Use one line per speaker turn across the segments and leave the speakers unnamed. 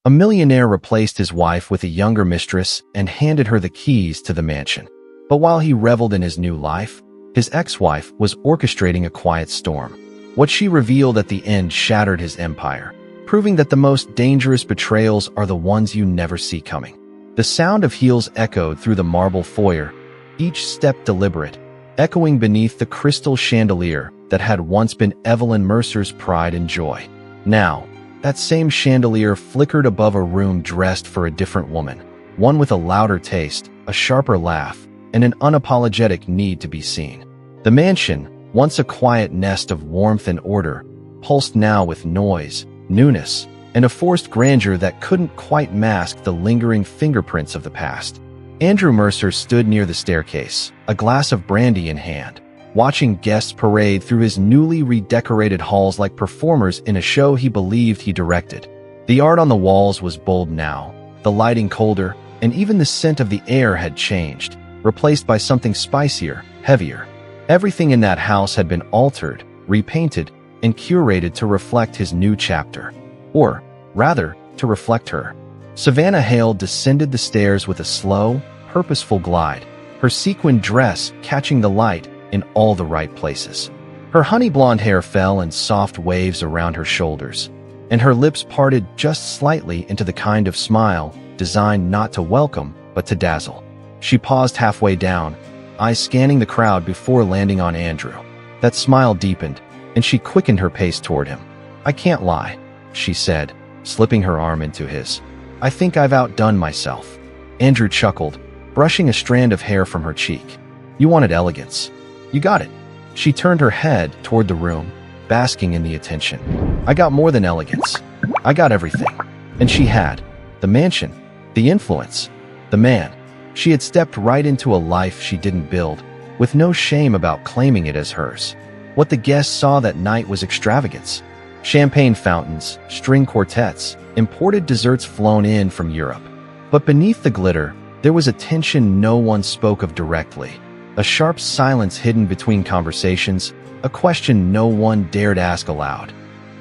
A millionaire replaced his wife with a younger mistress and handed her the keys to the mansion. But while he reveled in his new life, his ex-wife was orchestrating a quiet storm. What she revealed at the end shattered his empire, proving that the most dangerous betrayals are the ones you never see coming. The sound of heels echoed through the marble foyer, each step deliberate, echoing beneath the crystal chandelier that had once been Evelyn Mercer's pride and joy. Now, that same chandelier flickered above a room dressed for a different woman, one with a louder taste, a sharper laugh, and an unapologetic need to be seen. The mansion, once a quiet nest of warmth and order, pulsed now with noise, newness, and a forced grandeur that couldn't quite mask the lingering fingerprints of the past. Andrew Mercer stood near the staircase, a glass of brandy in hand, watching guests parade through his newly redecorated halls like performers in a show he believed he directed. The art on the walls was bold now, the lighting colder, and even the scent of the air had changed, replaced by something spicier, heavier. Everything in that house had been altered, repainted, and curated to reflect his new chapter. Or, rather, to reflect her. Savannah Hale descended the stairs with a slow, purposeful glide, her sequined dress catching the light in all the right places. Her honey blonde hair fell in soft waves around her shoulders, and her lips parted just slightly into the kind of smile designed not to welcome, but to dazzle. She paused halfway down, eyes scanning the crowd before landing on Andrew. That smile deepened, and she quickened her pace toward him. "I can't lie," she said, slipping her arm into his. "I think I've outdone myself." Andrew chuckled, brushing a strand of hair from her cheek. "You wanted elegance. You got it." She turned her head toward the room, basking in the attention. "I got more than elegance. I got everything." And she had. The mansion, the influence, the man. She had stepped right into a life she didn't build, with no shame about claiming it as hers. What the guests saw that night was extravagance. Champagne fountains, string quartets, imported desserts flown in from Europe. But beneath the glitter, there was a tension no one spoke of directly. A sharp silence hidden between conversations, a question no one dared ask aloud.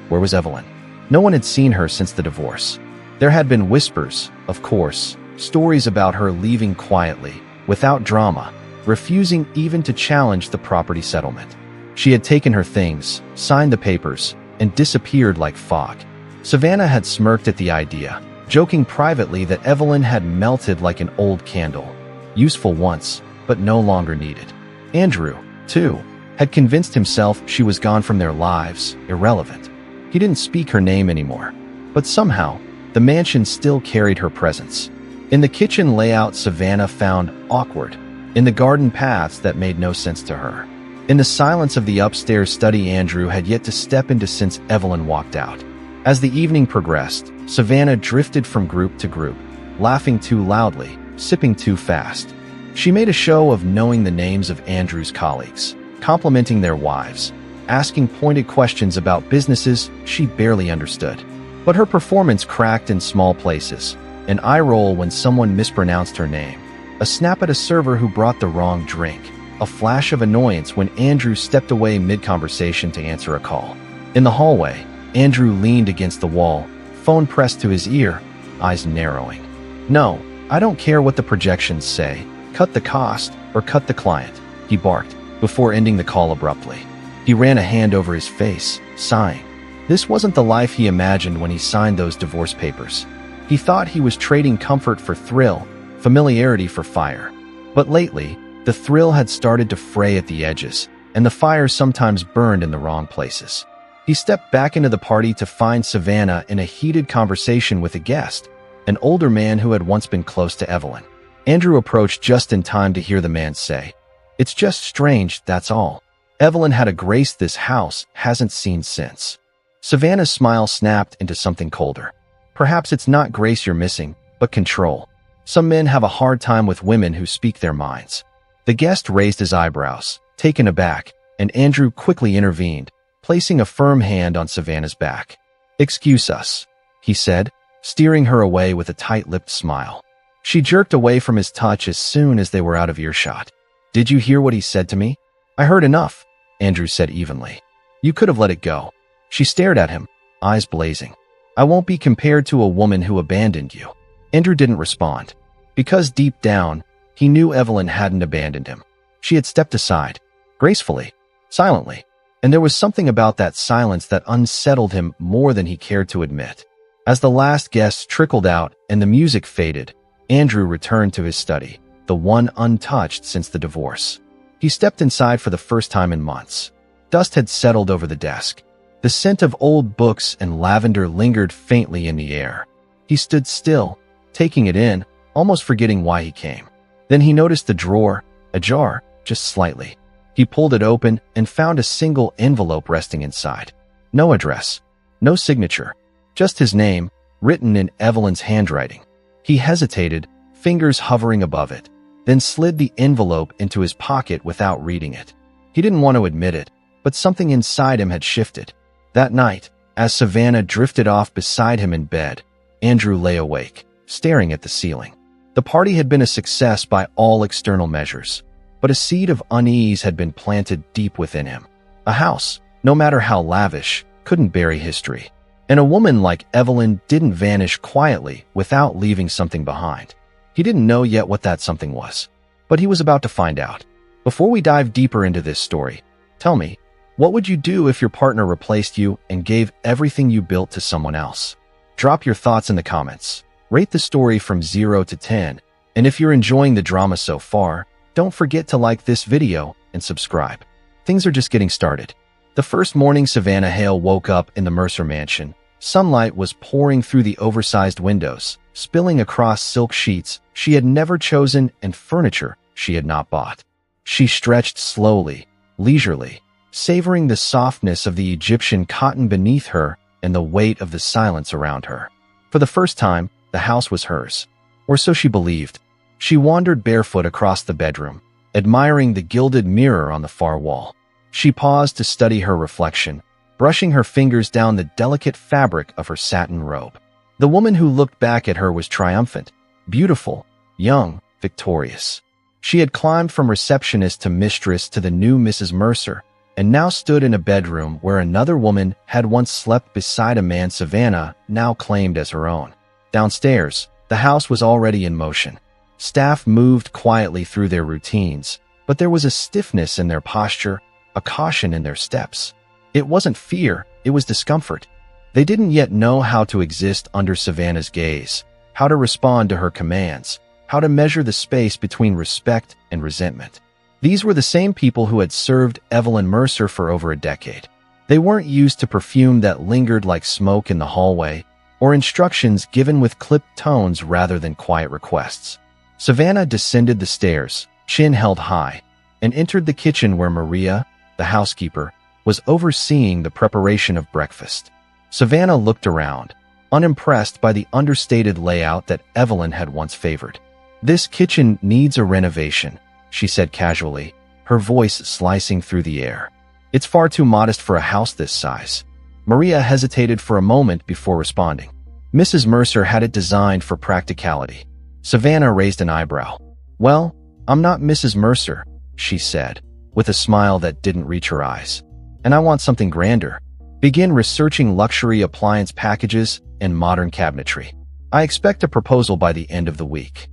Where was Evelyn? No one had seen her since the divorce. There had been whispers, of course, stories about her leaving quietly, without drama, refusing even to challenge the property settlement. She had taken her things, signed the papers, and disappeared like fog. Savannah had smirked at the idea, joking privately that Evelyn had melted like an old candle, useful once, but no longer needed. Andrew, too, had convinced himself she was gone from their lives, irrelevant. He didn't speak her name anymore, but somehow, the mansion still carried her presence. In the kitchen layout Savannah found awkward, in the garden paths that made no sense to her. In the silence of the upstairs study Andrew had yet to step into since Evelyn walked out. As the evening progressed, Savannah drifted from group to group, laughing too loudly, sipping too fast. She made a show of knowing the names of Andrew's colleagues, complimenting their wives, asking pointed questions about businesses she barely understood. But her performance cracked in small places, an eye roll when someone mispronounced her name, a snap at a server who brought the wrong drink, a flash of annoyance when Andrew stepped away mid-conversation to answer a call. In the hallway, Andrew leaned against the wall, phone pressed to his ear, eyes narrowing. "No, I don't care what the projections say. Cut the cost, or cut the client," he barked, before ending the call abruptly. He ran a hand over his face, sighing. This wasn't the life he imagined when he signed those divorce papers. He thought he was trading comfort for thrill, familiarity for fire. But lately, the thrill had started to fray at the edges, and the fire sometimes burned in the wrong places. He stepped back into the party to find Savannah in a heated conversation with a guest, an older man who had once been close to Evelyn. Andrew approached just in time to hear the man say, "It's just strange, that's all. Evelyn had a grace this house hasn't seen since." Savannah's smile snapped into something colder. "Perhaps it's not grace you're missing, but control. Some men have a hard time with women who speak their minds." The guest raised his eyebrows, taken aback, and Andrew quickly intervened, placing a firm hand on Savannah's back. "Excuse us," he said, steering her away with a tight-lipped smile. She jerked away from his touch as soon as they were out of earshot. "Did you hear what he said to me?" "I heard enough," Andrew said evenly. "You could have let it go." She stared at him, eyes blazing. I won't be compared to a woman who abandoned you." Andrew didn't respond, because deep down, he knew Evelyn hadn't abandoned him. She had stepped aside, gracefully, silently, and there was something about that silence that unsettled him more than he cared to admit. As the last guests trickled out and the music faded, Andrew returned to his study, the one untouched since the divorce. He stepped inside for the first time in months. Dust had settled over the desk. The scent of old books and lavender lingered faintly in the air. He stood still, taking it in, almost forgetting why he came. Then he noticed the drawer, ajar, just slightly. He pulled it open and found a single envelope resting inside. No address, no signature, just his name, written in Evelyn's handwriting. He hesitated, fingers hovering above it, then slid the envelope into his pocket without reading it. He didn't want to admit it, but something inside him had shifted. That night, as Savannah drifted off beside him in bed, Andrew lay awake, staring at the ceiling. The party had been a success by all external measures, but a seed of unease had been planted deep within him. A house, no matter how lavish, couldn't bury history. And a woman like Evelyn didn't vanish quietly without leaving something behind. He didn't know yet what that something was, but he was about to find out. Before we dive deeper into this story, tell me, what would you do if your partner replaced you and gave everything you built to someone else? Drop your thoughts in the comments. Rate the story from 0 to 10, and if you're enjoying the drama so far, don't forget to like this video and subscribe. Things are just getting started. The first morning Savannah Hale woke up in the Mercer mansion, sunlight was pouring through the oversized windows, spilling across silk sheets she had never chosen and furniture she had not bought. She stretched slowly, leisurely, savoring the softness of the Egyptian cotton beneath her and the weight of the silence around her. For the first time, the house was hers, or so she believed. She wandered barefoot across the bedroom, admiring the gilded mirror on the far wall. She paused to study her reflection, brushing her fingers down the delicate fabric of her satin robe. The woman who looked back at her was triumphant, beautiful, young, victorious. She had climbed from receptionist to mistress to the new Mrs. Mercer, and now stood in a bedroom where another woman had once slept beside a man Savannah now claimed as her own. Downstairs, the house was already in motion. Staff moved quietly through their routines, but there was a stiffness in their posture, a caution in their steps. It wasn't fear, it was discomfort. They didn't yet know how to exist under Savannah's gaze, how to respond to her commands, how to measure the space between respect and resentment. These were the same people who had served Evelyn Mercer for over a decade. They weren't used to perfume that lingered like smoke in the hallway, or instructions given with clipped tones rather than quiet requests. Savannah descended the stairs, chin held high, and entered the kitchen where Maria, the housekeeper, was overseeing the preparation of breakfast. Savannah looked around, unimpressed by the understated layout that Evelyn had once favored. "This kitchen needs a renovation," she said casually, her voice slicing through the air. "It's far too modest for a house this size." Maria hesitated for a moment before responding. Mrs. Mercer had it designed for practicality. Savannah raised an eyebrow. "Well, I'm not Mrs. Mercer," she said, with a smile that didn't reach her eyes. "And I want something grander. Begin researching luxury appliance packages and modern cabinetry. I expect a proposal by the end of the week."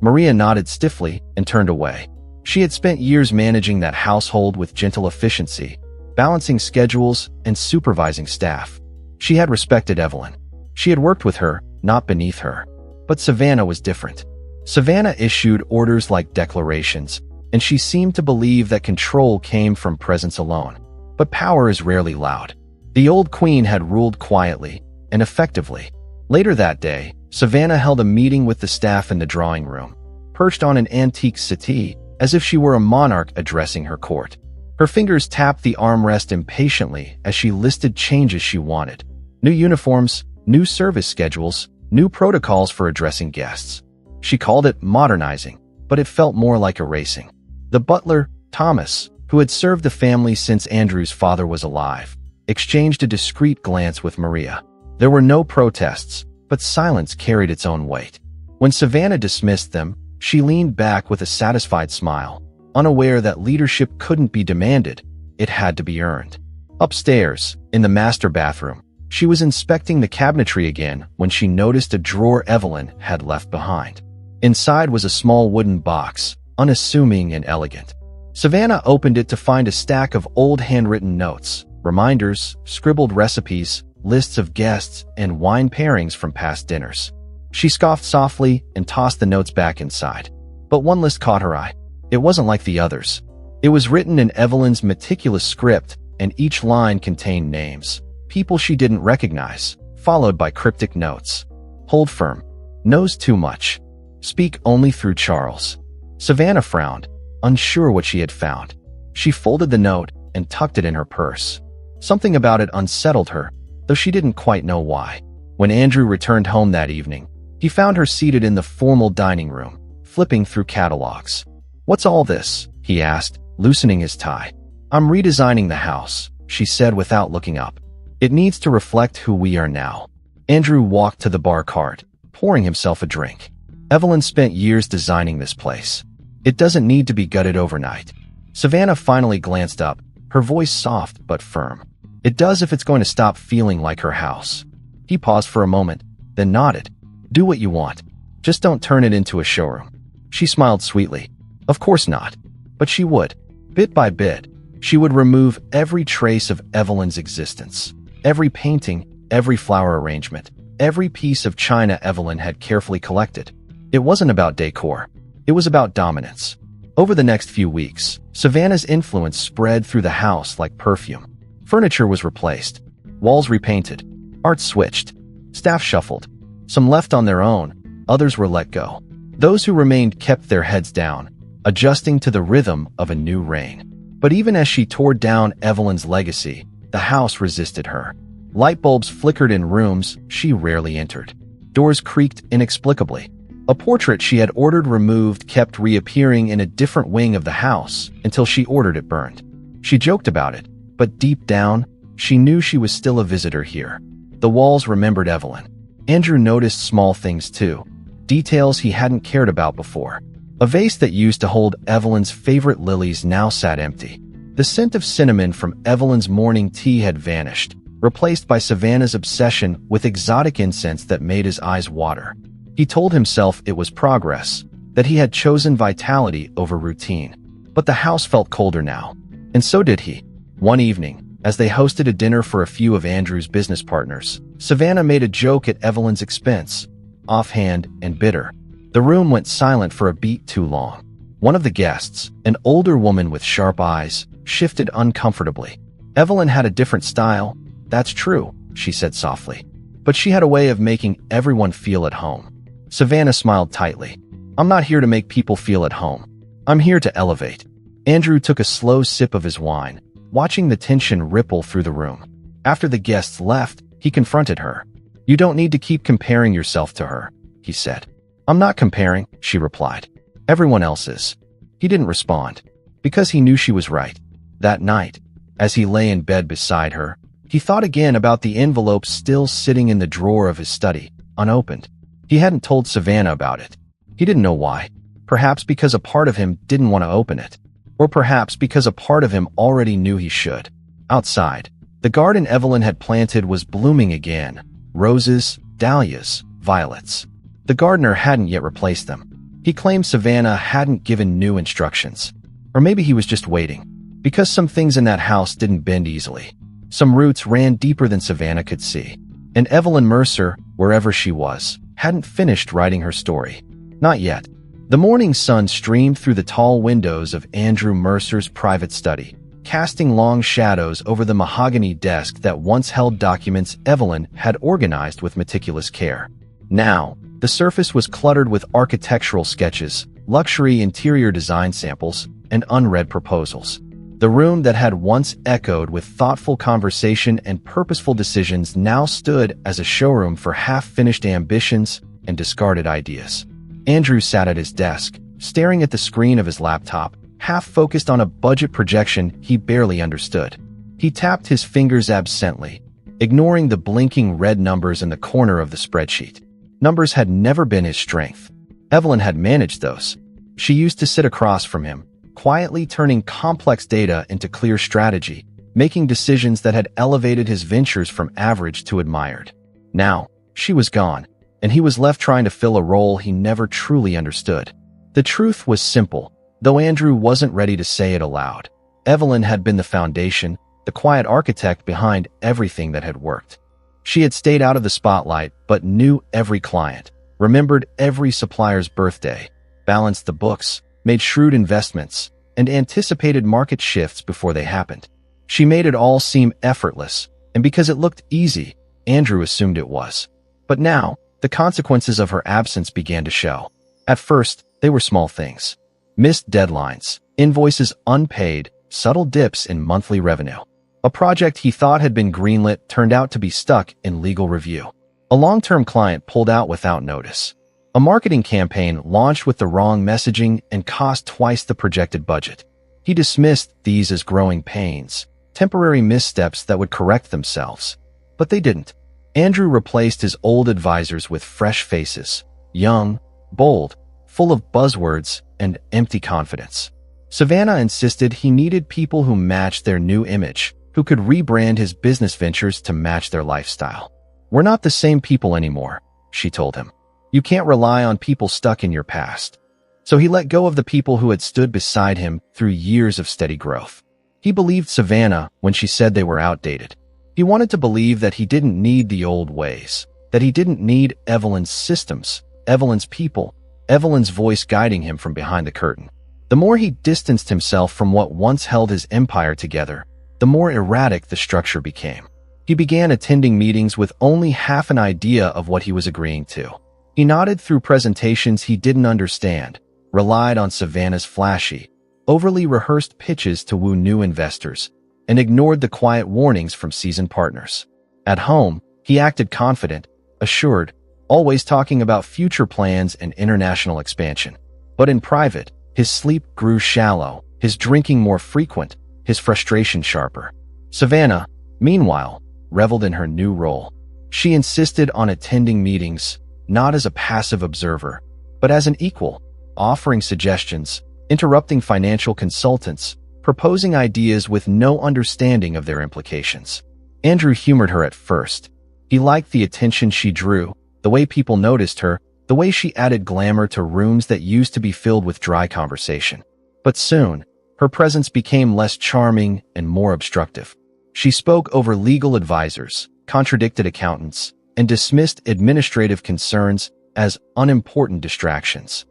Maria nodded stiffly and turned away. She had spent years managing that household with gentle efficiency, balancing schedules and supervising staff. She had respected Evelyn. She had worked with her, not beneath her. But Savannah was different. Savannah issued orders like declarations, and she seemed to believe that control came from presence alone. But power is rarely loud. The old queen had ruled quietly and effectively. Later that day, Savannah held a meeting with the staff in the drawing room, perched on an antique settee, as if she were a monarch addressing her court. Her fingers tapped the armrest impatiently as she listed changes she wanted. New uniforms, new service schedules, new protocols for addressing guests. She called it modernizing, but it felt more like erasing. The butler, Thomas, who had served the family since Andrew's father was alive, exchanged a discreet glance with Maria. There were no protests, but silence carried its own weight. When Savannah dismissed them, she leaned back with a satisfied smile, unaware that leadership couldn't be demanded, it had to be earned. Upstairs, in the master bathroom, She was inspecting the cabinetry again when she noticed a drawer Evelyn had left behind. Inside was a small wooden box, unassuming and elegant. Savannah opened it to find a stack of old handwritten notes, reminders, scribbled recipes, lists of guests, and wine pairings from past dinners. She scoffed softly and tossed the notes back inside. But one list caught her eye. It wasn't like the others. It was written in Evelyn's meticulous script, and each line contained names, people she didn't recognize, followed by cryptic notes. Hold firm. Knows too much. Speak only through Charles. Savannah frowned, unsure what she had found. She folded the note and tucked it in her purse. Something about it unsettled her, though she didn't quite know why. When Andrew returned home that evening, he found her seated in the formal dining room, flipping through catalogs. "What's all this?" he asked, loosening his tie. "I'm redesigning the house," she said without looking up. "It needs to reflect who we are now." Andrew walked to the bar cart, pouring himself a drink. "Evelyn spent years designing this place. It doesn't need to be gutted overnight." Savannah finally glanced up, her voice soft but firm. "It does if it's going to stop feeling like her house." He paused for a moment, then nodded. "Do what you want. Just don't turn it into a showroom." She smiled sweetly. Of course not. But she would. Bit by bit, she would remove every trace of Evelyn's existence. Every painting, every flower arrangement, every piece of china Evelyn had carefully collected. It wasn't about decor. It was about dominance. Over the next few weeks, Savannah's influence spread through the house like perfume. Furniture was replaced, walls repainted, art switched, staff shuffled. Some left on their own, others were let go. Those who remained kept their heads down, adjusting to the rhythm of a new reign. But even as she tore down Evelyn's legacy, the house resisted her. Light bulbs flickered in rooms she rarely entered. Doors creaked inexplicably. A portrait she had ordered removed kept reappearing in a different wing of the house until she ordered it burned. She joked about it, but deep down, she knew she was still a visitor here. The walls remembered Evelyn. Andrew noticed small things too, details he hadn't cared about before. A vase that used to hold Evelyn's favorite lilies now sat empty. The scent of cinnamon from Evelyn's morning tea had vanished, replaced by Savannah's obsession with exotic incense that made his eyes water. He told himself it was progress, that he had chosen vitality over routine. But the house felt colder now. And so did he. One evening, as they hosted a dinner for a few of Andrew's business partners, Savannah made a joke at Evelyn's expense, offhand and bitter. The room went silent for a beat too long. One of the guests, an older woman with sharp eyes, shifted uncomfortably. "Evelyn had a different style. That's true," she said softly. "But she had a way of making everyone feel at home." Savannah smiled tightly. "I'm not here to make people feel at home. I'm here to elevate." Andrew took a slow sip of his wine, watching the tension ripple through the room. After the guests left, he confronted her. "You don't need to keep comparing yourself to her," he said. "I'm not comparing," she replied. "Everyone else is." He didn't respond, because he knew she was right. That night, as he lay in bed beside her, he thought again about the envelope still sitting in the drawer of his study, unopened. He hadn't told Savannah about it. He didn't know why. Perhaps because a part of him didn't want to open it. Or perhaps because a part of him already knew he should. Outside, the garden Evelyn had planted was blooming again. Roses, dahlias, violets. The gardener hadn't yet replaced them. He claimed Savannah hadn't given new instructions. Or maybe he was just waiting. Because some things in that house didn't bend easily. Some roots ran deeper than Savannah could see. And Evelyn Mercer, wherever she was, hadn't finished writing her story. Not yet. The morning sun streamed through the tall windows of Andrew Mercer's private study, casting long shadows over the mahogany desk that once held documents Evelyn had organized with meticulous care. Now, the surface was cluttered with architectural sketches, luxury interior design samples, and unread proposals. The room that had once echoed with thoughtful conversation and purposeful decisions now stood as a showroom for half-finished ambitions and discarded ideas. Andrew sat at his desk, staring at the screen of his laptop, half-focused on a budget projection he barely understood. He tapped his fingers absently, ignoring the blinking red numbers in the corner of the spreadsheet. Numbers had never been his strength. Evelyn had managed those. She used to sit across from him, quietly turning complex data into clear strategy, making decisions that had elevated his ventures from average to admired. Now, she was gone, and he was left trying to fill a role he never truly understood. The truth was simple, though Andrew wasn't ready to say it aloud. Evelyn had been the foundation, the quiet architect behind everything that had worked. She had stayed out of the spotlight, but knew every client, remembered every supplier's birthday, balanced the books, made shrewd investments, and anticipated market shifts before they happened. She made it all seem effortless, and because it looked easy, Andrew assumed it was. But now, the consequences of her absence began to show. At first, they were small things. Missed deadlines, invoices unpaid, subtle dips in monthly revenue. A project he thought had been greenlit turned out to be stuck in legal review. A long-term client pulled out without notice. A marketing campaign launched with the wrong messaging and cost twice the projected budget. He dismissed these as growing pains, temporary missteps that would correct themselves. But they didn't. Andrew replaced his old advisors with fresh faces, young, bold, full of buzzwords and empty confidence. Savannah insisted he needed people who matched their new image, who could rebrand his business ventures to match their lifestyle. "We're not the same people anymore," she told him. "You can't rely on people stuck in your past." So he let go of the people who had stood beside him through years of steady growth. He believed Savannah when she said they were outdated. He wanted to believe that he didn't need the old ways, that he didn't need Evelyn's systems, Evelyn's people, Evelyn's voice guiding him from behind the curtain. The more he distanced himself from what once held his empire together, the more erratic the structure became. He began attending meetings with only half an idea of what he was agreeing to. He nodded through presentations he didn't understand, relied on Savannah's flashy, overly rehearsed pitches to woo new investors, and ignored the quiet warnings from seasoned partners. At home, he acted confident, assured, always talking about future plans and international expansion. But in private, his sleep grew shallow, his drinking more frequent, his frustration sharper. Savannah, meanwhile, reveled in her new role. She insisted on attending meetings, not as a passive observer, but as an equal, offering suggestions, interrupting financial consultants, proposing ideas with no understanding of their implications. Andrew humored her at first. He liked the attention she drew, the way people noticed her, the way she added glamour to rooms that used to be filled with dry conversation. But soon, her presence became less charming and more obstructive. She spoke over legal advisors, contradicted accountants, and dismissed administrative concerns as unimportant distractions.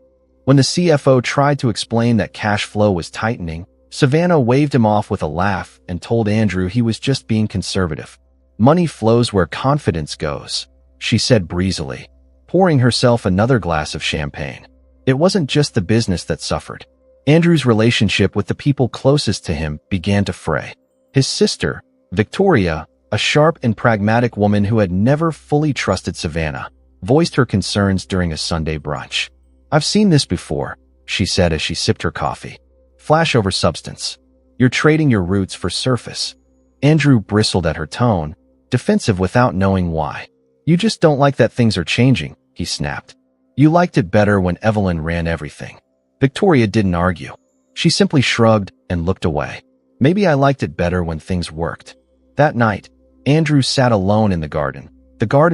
When the CFO tried to explain that cash flow was tightening, Savannah waved him off with a laugh and told Andrew he was just being conservative. "Money flows where confidence goes," she said breezily, pouring herself another glass of champagne. It wasn't just the business that suffered. Andrew's relationship with the people closest to him began to fray. His sister, Victoria, a sharp and pragmatic woman who had never fully trusted Savannah, voiced her concerns during a Sunday brunch. "I've seen this before," she said as she sipped her coffee. "Flash over substance. You're trading your roots for surface." Andrew bristled at her tone, defensive without knowing why. "You just don't like that things are changing," he snapped. "You liked it better when Evelyn ran everything." Victoria didn't argue. She simply shrugged and looked away. "Maybe I liked it better when things worked." That night, Andrew sat alone in the garden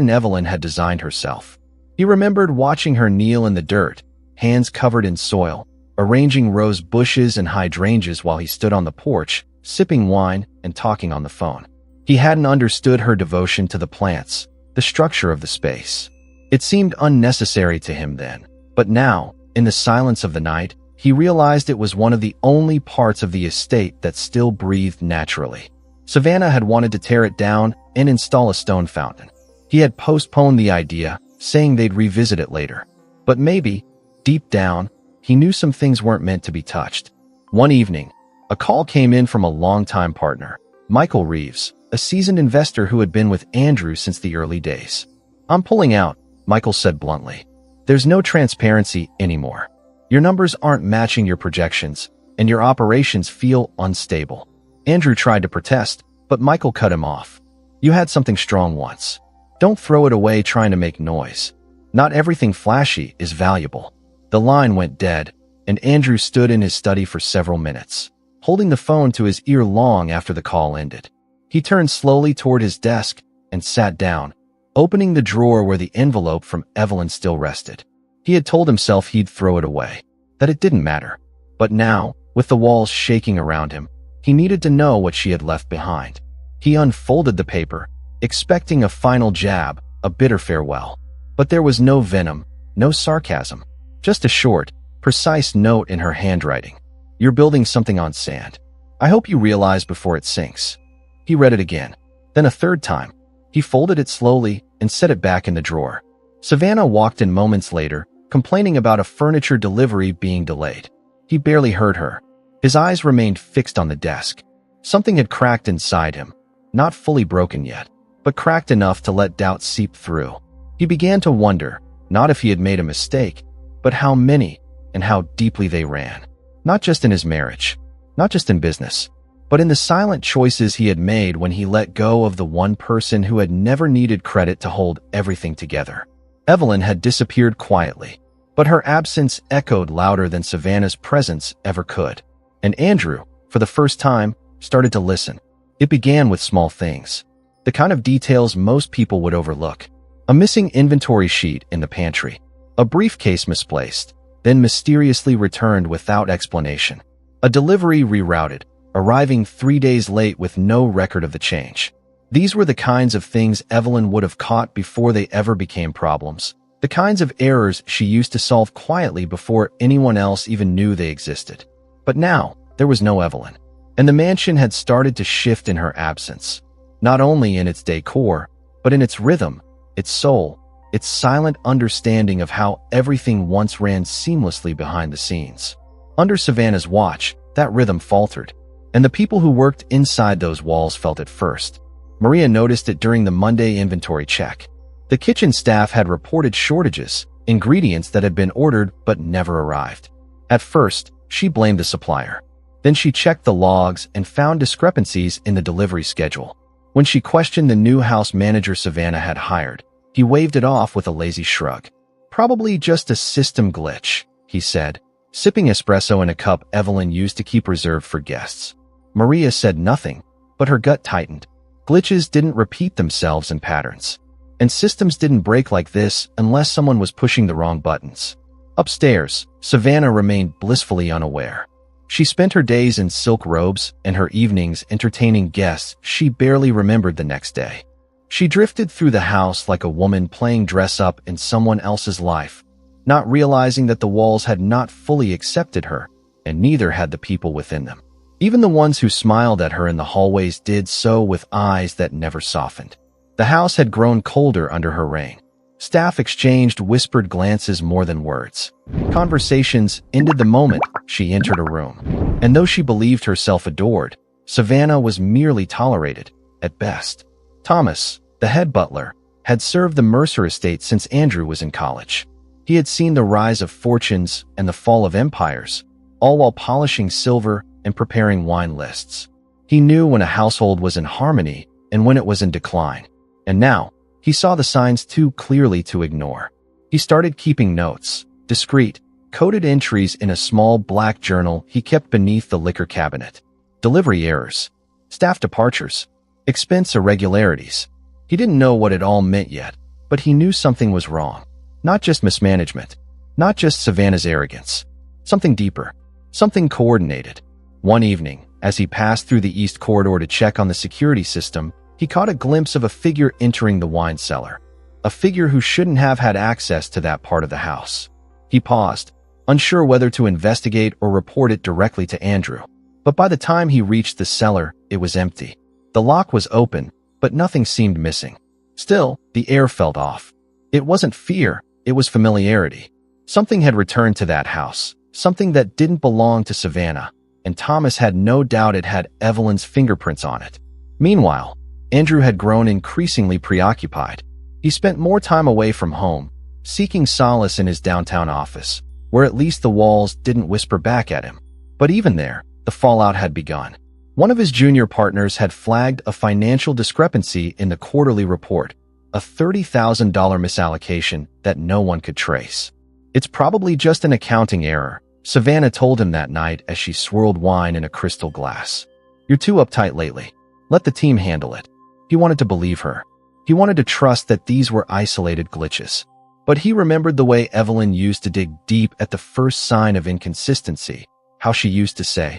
Evelyn had designed herself. He remembered watching her kneel in the dirt, hands covered in soil, arranging rose bushes and hydrangeas while he stood on the porch, sipping wine and talking on the phone. He hadn't understood her devotion to the plants, the structure of the space. It seemed unnecessary to him then, but now, in the silence of the night, he realized it was one of the only parts of the estate that still breathed naturally. Savannah had wanted to tear it down and install a stone fountain. He had postponed the idea, saying they'd revisit it later. But maybe, deep down, he knew some things weren't meant to be touched. One evening, a call came in from a longtime partner, Michael Reeves, a seasoned investor who had been with Andrew since the early days. "I'm pulling out," Michael said bluntly. "There's no transparency anymore. Your numbers aren't matching your projections, and your operations feel unstable." Andrew tried to protest, but Michael cut him off. "You had something strong once. Don't throw it away trying to make noise. Not everything flashy is valuable." The line went dead, and Andrew stood in his study for several minutes, holding the phone to his ear long after the call ended. He turned slowly toward his desk and sat down, opening the drawer where the envelope from Evelyn still rested. He had told himself he'd throw it away, that it didn't matter. But now, with the walls shaking around him, he needed to know what she had left behind. He unfolded the paper, expecting a final jab, a bitter farewell. But there was no venom, no sarcasm, just a short, precise note in her handwriting. "You're building something on sand. I hope you realize before it sinks." He read it again, then a third time. He folded it slowly and set it back in the drawer. Savannah walked in moments later, complaining about a furniture delivery being delayed. He barely heard her. His eyes remained fixed on the desk. Something had cracked inside him, not fully broken yet, but cracked enough to let doubt seep through. He began to wonder, not if he had made a mistake, but how many and how deeply they ran. Not just in his marriage, not just in business, but in the silent choices he had made when he let go of the one person who had never needed credit to hold everything together. Evelyn had disappeared quietly, but her absence echoed louder than Savannah's presence ever could. And Andrew, for the first time, started to listen. It began with small things, the kind of details most people would overlook. A missing inventory sheet in the pantry, a briefcase misplaced, then mysteriously returned without explanation, a delivery rerouted, arriving 3 days late with no record of the change. These were the kinds of things Evelyn would have caught before they ever became problems, the kinds of errors she used to solve quietly before anyone else even knew they existed. But now, there was no Evelyn, and the mansion had started to shift in her absence, not only in its decor, but in its rhythm, its soul, its silent understanding of how everything once ran seamlessly behind the scenes. Under Savannah's watch, that rhythm faltered, and the people who worked inside those walls felt it first. Maria noticed it during the Monday inventory check. The kitchen staff had reported shortages, ingredients that had been ordered but never arrived. At first, she blamed the supplier. Then she checked the logs and found discrepancies in the delivery schedule. When she questioned the new house manager Savannah had hired, he waved it off with a lazy shrug. "Probably just a system glitch," he said, sipping espresso in a cup Evelyn used to keep reserved for guests. Maria said nothing, but her gut tightened. Glitches didn't repeat themselves in patterns, and systems didn't break like this unless someone was pushing the wrong buttons. Upstairs, Savannah remained blissfully unaware. She spent her days in silk robes and her evenings entertaining guests she barely remembered the next day. She drifted through the house like a woman playing dress-up in someone else's life, not realizing that the walls had not fully accepted her, and neither had the people within them. Even the ones who smiled at her in the hallways did so with eyes that never softened. The house had grown colder under her reign. Staff exchanged whispered glances more than words. Conversations ended the moment she entered a room. And though she believed herself adored, Savannah was merely tolerated, at best. Thomas, the head butler, had served the Mercer estate since Andrew was in college. He had seen the rise of fortunes and the fall of empires, all while polishing silver and preparing wine lists. He knew when a household was in harmony and when it was in decline. And now, he saw the signs too clearly to ignore. He started keeping notes, discreet, coded entries in a small black journal he kept beneath the liquor cabinet. Delivery errors, staff departures, expense irregularities. He didn't know what it all meant yet, but he knew something was wrong. Not just mismanagement, not just Savannah's arrogance. Something deeper, something coordinated. One evening, as he passed through the east corridor to check on the security system, he caught a glimpse of a figure entering the wine cellar. A figure who shouldn't have had access to that part of the house. He paused, unsure whether to investigate or report it directly to Andrew. But by the time he reached the cellar, it was empty. The lock was open, but nothing seemed missing. Still, the air felt off. It wasn't fear, it was familiarity. Something had returned to that house, something that didn't belong to Savannah, and Thomas had no doubt it had Evelyn's fingerprints on it. Meanwhile, Andrew had grown increasingly preoccupied. He spent more time away from home, seeking solace in his downtown office, where at least the walls didn't whisper back at him. But even there, the fallout had begun. One of his junior partners had flagged a financial discrepancy in the quarterly report, a $30,000 misallocation that no one could trace. "It's probably just an accounting error," Savannah told him that night as she swirled wine in a crystal glass. "You're too uptight lately. Let the team handle it." He wanted to believe her. He wanted to trust that these were isolated glitches. But he remembered the way Evelyn used to dig deep at the first sign of inconsistency, how she used to say,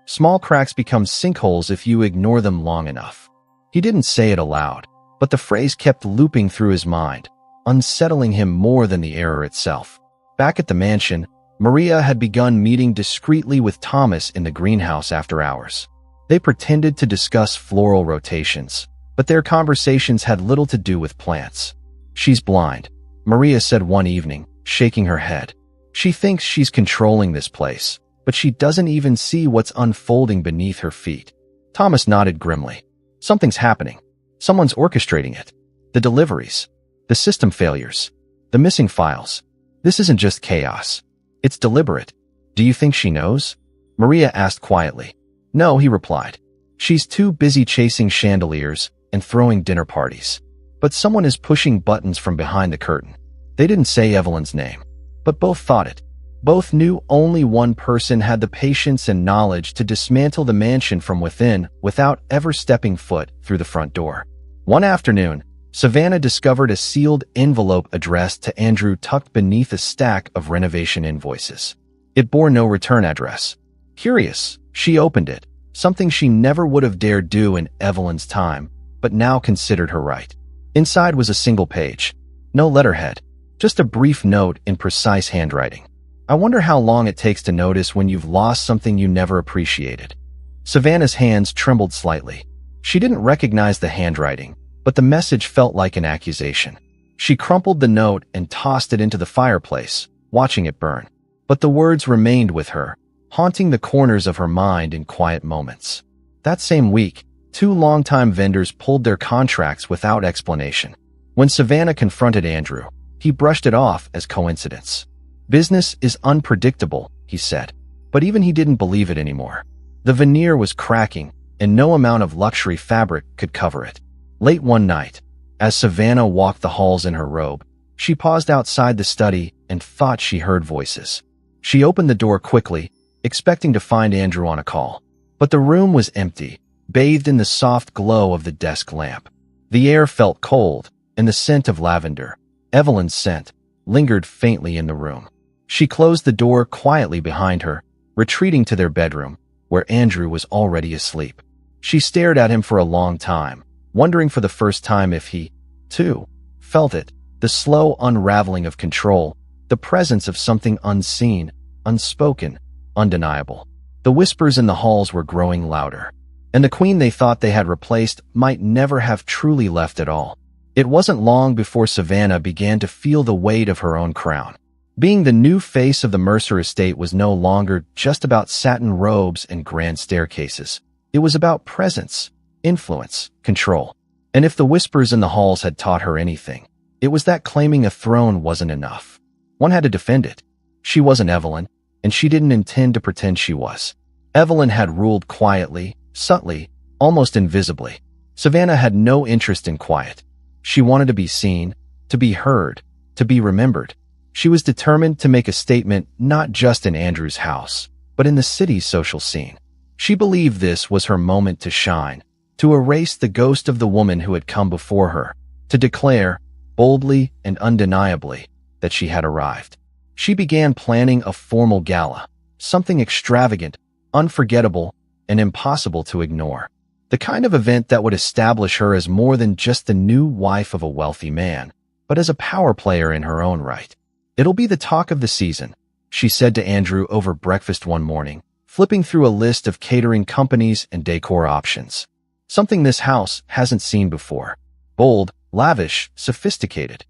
"Small cracks become sinkholes if you ignore them long enough." He didn't say it aloud, but the phrase kept looping through his mind, unsettling him more than the error itself. Back at the mansion, Maria had begun meeting discreetly with Thomas in the greenhouse after hours. They pretended to discuss floral rotations, but their conversations had little to do with plants. "She's blind," Maria said one evening, shaking her head. "She thinks she's controlling this place, but she doesn't even see what's unfolding beneath her feet." Thomas nodded grimly. "Something's happening. Someone's orchestrating it. The deliveries, the system failures, the missing files. This isn't just chaos. It's deliberate." "Do you think she knows?" Maria asked quietly. "No," he replied. "She's too busy chasing chandeliers and throwing dinner parties. But someone is pushing buttons from behind the curtain." They didn't say Evelyn's name, but both thought it. Both knew only one person had the patience and knowledge to dismantle the mansion from within without ever stepping foot through the front door. One afternoon, Savannah discovered a sealed envelope addressed to Andrew tucked beneath a stack of renovation invoices. It bore no return address. Curious, she opened it, something she never would have dared do in Evelyn's time, but now considered her right. Inside was a single page. No letterhead, just a brief note in precise handwriting. "I wonder how long it takes to notice when you've lost something you never appreciated." Savannah's hands trembled slightly. She didn't recognize the handwriting, but the message felt like an accusation. She crumpled the note and tossed it into the fireplace, watching it burn. But the words remained with her, haunting the corners of her mind in quiet moments. That same week, 2 longtime vendors pulled their contracts without explanation. When Savannah confronted Andrew, he brushed it off as coincidence. "Business is unpredictable," he said. But even he didn't believe it anymore. The veneer was cracking, and no amount of luxury fabric could cover it. Late one night, as Savannah walked the halls in her robe, she paused outside the study and thought she heard voices. She opened the door quickly, expecting to find Andrew on a call. But the room was empty, bathed in the soft glow of the desk lamp. The air felt cold, and the scent of lavender, Evelyn's scent, lingered faintly in the room. She closed the door quietly behind her, retreating to their bedroom, where Andrew was already asleep. She stared at him for a long time, wondering for the first time if he, too, felt it, the slow unraveling of control, the presence of something unseen, unspoken, undeniable. The whispers in the halls were growing louder, and the queen they thought they had replaced might never have truly left at all. It wasn't long before Savannah began to feel the weight of her own crown. Being the new face of the Mercer estate was no longer just about satin robes and grand staircases. It was about presence, influence, control. And if the whispers in the halls had taught her anything, it was that claiming a throne wasn't enough. One had to defend it. She wasn't Evelyn, and she didn't intend to pretend she was. Evelyn had ruled quietly, subtly, almost invisibly. Savannah had no interest in quiet. She wanted to be seen, to be heard, to be remembered. She was determined to make a statement not just in Andrew's house, but in the city's social scene. She believed this was her moment to shine, to erase the ghost of the woman who had come before her, to declare, boldly and undeniably, that she had arrived. She began planning a formal gala, something extravagant, unforgettable, and impossible to ignore. The kind of event that would establish her as more than just the new wife of a wealthy man, but as a power player in her own right. "It'll be the talk of the season," she said to Andrew over breakfast one morning, flipping through a list of catering companies and decor options. "Something this house hasn't seen before. Bold, lavish, sophisticated."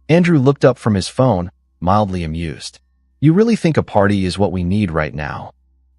Andrew looked up from his phone, mildly amused. "You really think a party is what we need right now?"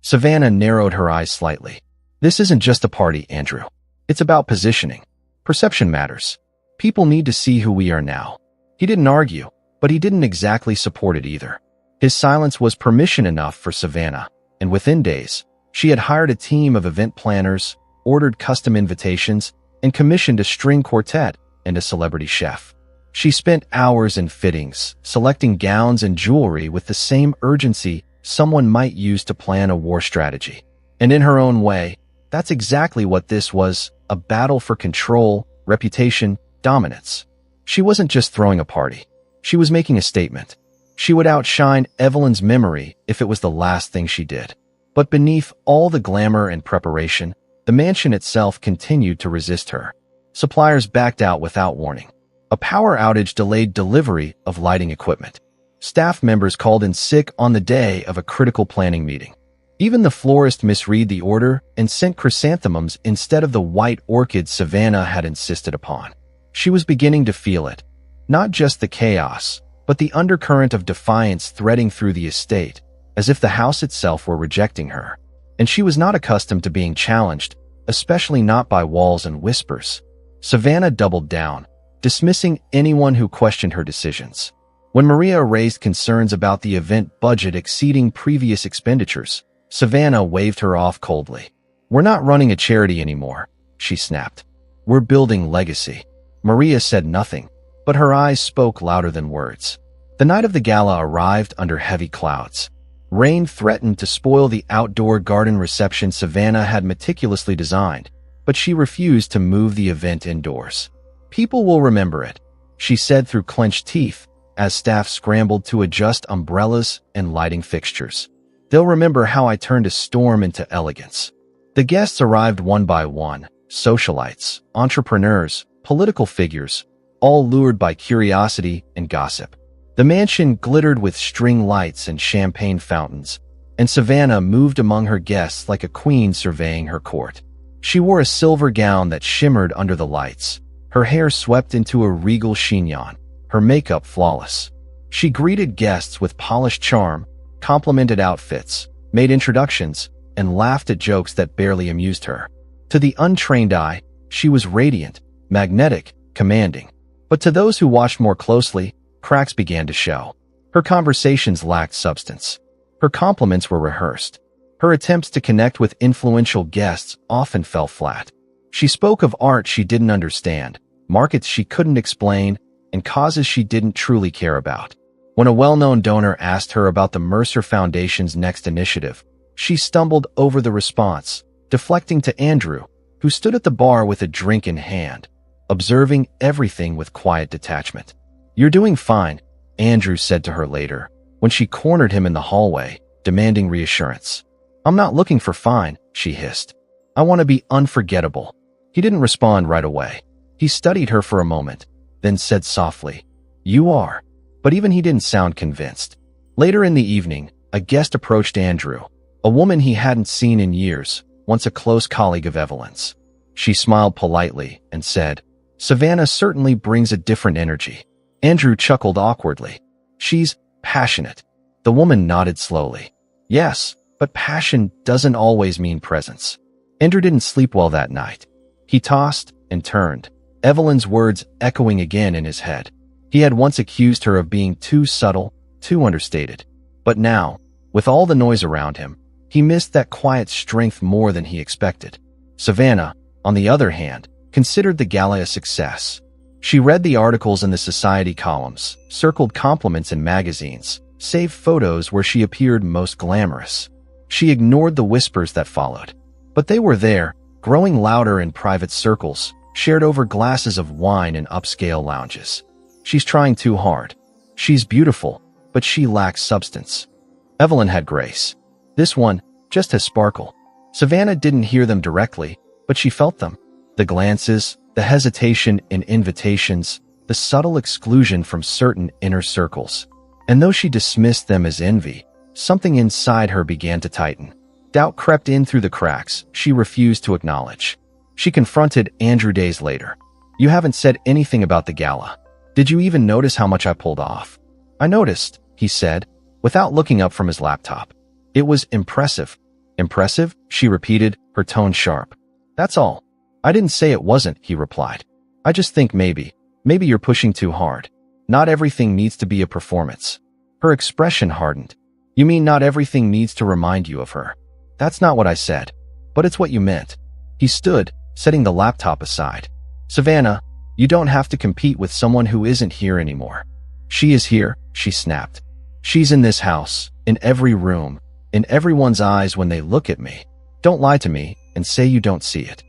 Savannah narrowed her eyes slightly. "This isn't just a party, Andrew. It's about positioning. Perception matters. People need to see who we are now." He didn't argue, but he didn't exactly support it either. His silence was permission enough for Savannah, and within days, she had hired a team of event planners, ordered custom invitations, and commissioned a string quartet and a celebrity chef. She spent hours in fittings, selecting gowns and jewelry with the same urgency someone might use to plan a war strategy. And in her own way, that's exactly what this was, a battle for control, reputation, dominance. She wasn't just throwing a party. She was making a statement. She would outshine Evelyn's memory if it was the last thing she did. But beneath all the glamour and preparation, the mansion itself continued to resist her. Suppliers backed out without warning. A power outage delayed delivery of lighting equipment. Staff members called in sick on the day of a critical planning meeting. Even the florist misread the order and sent chrysanthemums instead of the white orchids Savannah had insisted upon. She was beginning to feel it. Not just the chaos, but the undercurrent of defiance threading through the estate, as if the house itself were rejecting her. And she was not accustomed to being challenged, especially not by walls and whispers. Savannah doubled down, dismissing anyone who questioned her decisions. When Maria raised concerns about the event budget exceeding previous expenditures, Savannah waved her off coldly. "We're not running a charity anymore," she snapped. "We're building legacy." Maria said nothing, but her eyes spoke louder than words. The night of the gala arrived under heavy clouds. Rain threatened to spoil the outdoor garden reception Savannah had meticulously designed, but she refused to move the event indoors. "People will remember it," she said through clenched teeth as staff scrambled to adjust umbrellas and lighting fixtures. "They'll remember how I turned a storm into elegance." The guests arrived one by one, socialites, entrepreneurs, political figures, all lured by curiosity and gossip. The mansion glittered with string lights and champagne fountains, and Savannah moved among her guests like a queen surveying her court. She wore a silver gown that shimmered under the lights, her hair swept into a regal chignon, her makeup flawless. She greeted guests with polished charm, complimented outfits, made introductions, and laughed at jokes that barely amused her. To the untrained eye, she was radiant, magnetic, commanding. But to those who watched more closely, cracks began to show. Her conversations lacked substance. Her compliments were rehearsed. Her attempts to connect with influential guests often fell flat. She spoke of art she didn't understand, markets she couldn't explain, and causes she didn't truly care about. When a well-known donor asked her about the Mercer Foundation's next initiative, she stumbled over the response, deflecting to Andrew, who stood at the bar with a drink in hand, observing everything with quiet detachment. "You're doing fine," Andrew said to her later, when she cornered him in the hallway, demanding reassurance. "I'm not looking for fine," she hissed. "I want to be unforgettable." He didn't respond right away. He studied her for a moment, then said softly, "You are." But even he didn't sound convinced. Later in the evening, a guest approached Andrew, a woman he hadn't seen in years, once a close colleague of Evelyn's. She smiled politely and said, "Savannah certainly brings a different energy." Andrew chuckled awkwardly. "She's passionate." The woman nodded slowly. "Yes, but passion doesn't always mean presence." Andrew didn't sleep well that night. He tossed and turned, Evelyn's words echoing again in his head. He had once accused her of being too subtle, too understated. But now, with all the noise around him, he missed that quiet strength more than he expected. Savannah, on the other hand, considered the gala a success. She read the articles in the society columns, circled compliments in magazines, saved photos where she appeared most glamorous. She ignored the whispers that followed. But they were there, growing louder in private circles, shared over glasses of wine in upscale lounges. "She's trying too hard. She's beautiful, but she lacks substance." Evelyn had grace. This one just has sparkle. Savannah didn't hear them directly, but she felt them. The glances, the hesitation in invitations, the subtle exclusion from certain inner circles. And though she dismissed them as envy, something inside her began to tighten. Doubt crept in through the cracks she refused to acknowledge. She confronted Andrew days later. "You haven't said anything about the gala. Did you even notice how much I pulled off?" "I noticed," he said, without looking up from his laptop. "It was impressive." "Impressive?" she repeated, her tone sharp. "That's all." "I didn't say it wasn't," he replied. "I just think maybe you're pushing too hard. Not everything needs to be a performance." Her expression hardened. "You mean not everything needs to remind you of her?" "That's not what I said, but it's what you meant." He stood, setting the laptop aside. "Savannah, you don't have to compete with someone who isn't here anymore." "She is here," she snapped. "She's in this house, in every room, in everyone's eyes when they look at me. Don't lie to me and say you don't see it."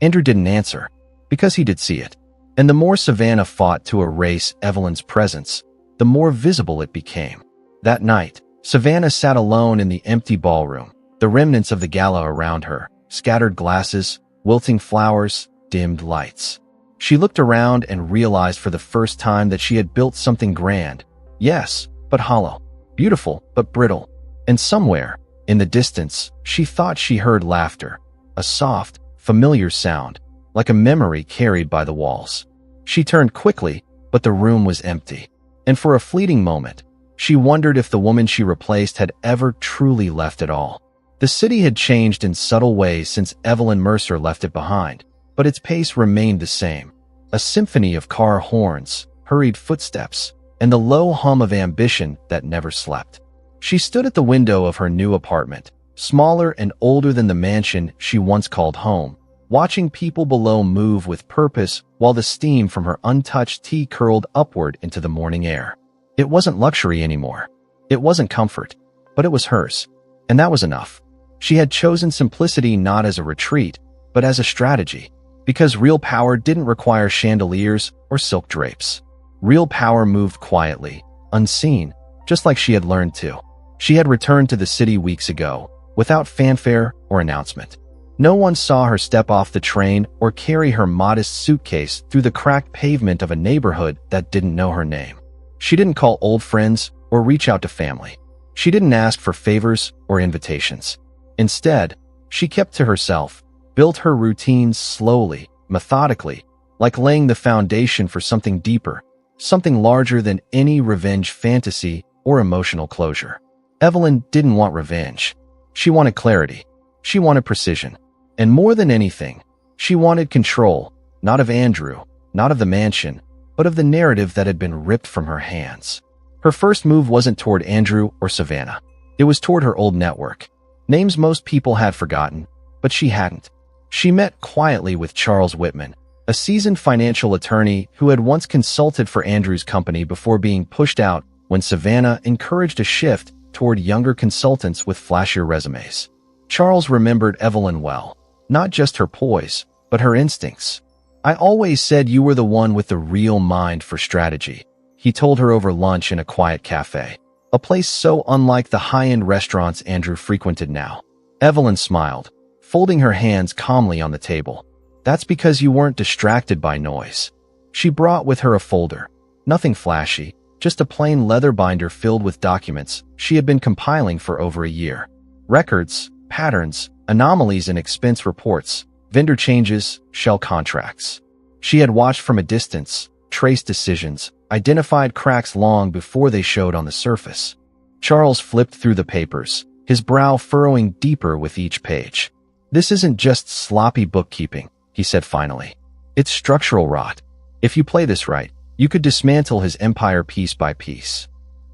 Andrew didn't answer, because he did see it. And the more Savannah fought to erase Evelyn's presence, the more visible it became. That night, Savannah sat alone in the empty ballroom, the remnants of the gala around her, scattered glasses, wilting flowers, dimmed lights. She looked around and realized for the first time that she had built something grand. Yes, but hollow. Beautiful, but brittle. And somewhere, in the distance, she thought she heard laughter, a soft, familiar sound, like a memory carried by the walls. She turned quickly, but the room was empty. And for a fleeting moment, she wondered if the woman she replaced had ever truly left at all. The city had changed in subtle ways since Evelyn Mercer left it behind, but its pace remained the same. A symphony of car horns, hurried footsteps, and the low hum of ambition that never slept. She stood at the window of her new apartment, smaller and older than the mansion she once called home, watching people below move with purpose while the steam from her untouched tea curled upward into the morning air. It wasn't luxury anymore. It wasn't comfort, but it was hers. And that was enough. She had chosen simplicity not as a retreat, but as a strategy, because real power didn't require chandeliers or silk drapes. Real power moved quietly, unseen, just like she had learned to. She had returned to the city weeks ago, without fanfare or announcement. No one saw her step off the train or carry her modest suitcase through the cracked pavement of a neighborhood that didn't know her name. She didn't call old friends or reach out to family. She didn't ask for favors or invitations. Instead, she kept to herself, built her routines slowly, methodically, like laying the foundation for something deeper, something larger than any revenge fantasy or emotional closure. Evelyn didn't want revenge. She wanted clarity. She wanted precision. And more than anything, she wanted control, not of Andrew, not of the mansion, but of the narrative that had been ripped from her hands. Her first move wasn't toward Andrew or Savannah. It was toward her old network. Names most people had forgotten, but she hadn't. She met quietly with Charles Whitman, a seasoned financial attorney who had once consulted for Andrew's company before being pushed out when Savannah encouraged a shift toward younger consultants with flashier resumes. Charles remembered Evelyn well, not just her poise, but her instincts. "I always said you were the one with the real mind for strategy," he told her over lunch in a quiet cafe, a place so unlike the high-end restaurants Andrew frequented now. Evelyn smiled, folding her hands calmly on the table. "That's because you weren't distracted by noise." She brought with her a folder. Nothing flashy, just a plain leather binder filled with documents she had been compiling for over a year. Records, patterns, anomalies in expense reports, vendor changes, shell contracts. She had watched from a distance, traced decisions, identified cracks long before they showed on the surface. Charles flipped through the papers, his brow furrowing deeper with each page. "This isn't just sloppy bookkeeping," he said finally. "It's structural rot. If you play this right, you could dismantle his empire piece by piece."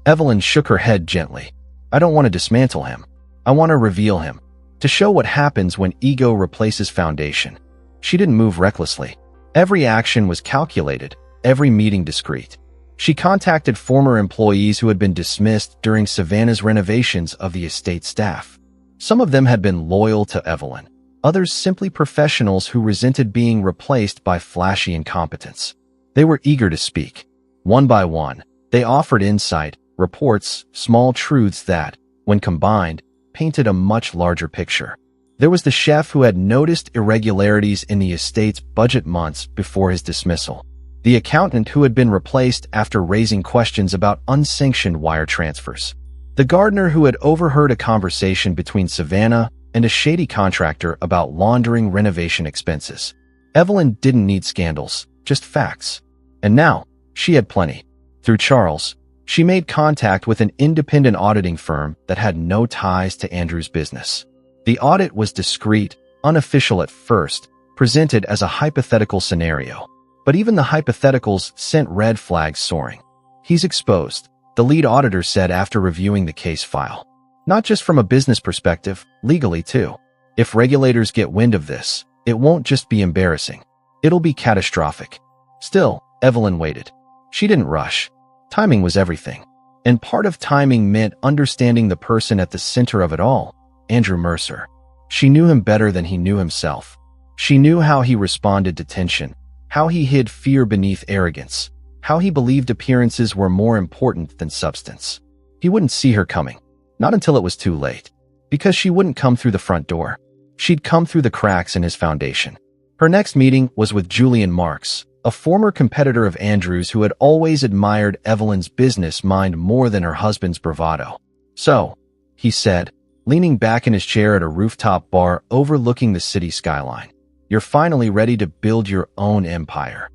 Evelyn shook her head gently. "I don't want to dismantle him. I want to reveal him, to show what happens when ego replaces foundation." She didn't move recklessly. Every action was calculated, every meeting discreet. She contacted former employees who had been dismissed during Savannah's renovations of the estate staff. Some of them had been loyal to Evelyn, others simply professionals who resented being replaced by flashy incompetence. They were eager to speak. One by one, they offered insight, reports, small truths that, when combined, painted a much larger picture. There was the chef who had noticed irregularities in the estate's budget months before his dismissal. The accountant who had been replaced after raising questions about unsanctioned wire transfers. The gardener who had overheard a conversation between Savannah and a shady contractor about laundering renovation expenses. Evelyn didn't need scandals, just facts. And now, she had plenty. Through Charles, she made contact with an independent auditing firm that had no ties to Andrew's business. The audit was discreet, unofficial at first, presented as a hypothetical scenario. But even the hypotheticals sent red flags soaring. "He's exposed," the lead auditor said after reviewing the case file. "Not just from a business perspective, legally too. If regulators get wind of this, it won't just be embarrassing. It'll be catastrophic." Still, Evelyn waited. She didn't rush. Timing was everything. And part of timing meant understanding the person at the center of it all, Andrew Mercer. She knew him better than he knew himself. She knew how he responded to tension, how he hid fear beneath arrogance, how he believed appearances were more important than substance. He wouldn't see her coming, not until it was too late, because she wouldn't come through the front door. She'd come through the cracks in his foundation. Her next meeting was with Julian Marks, a former competitor of Andrew's who had always admired Evelyn's business mind more than her husband's bravado. "So," he said, leaning back in his chair at a rooftop bar overlooking the city skyline, "you're finally ready to build your own empire."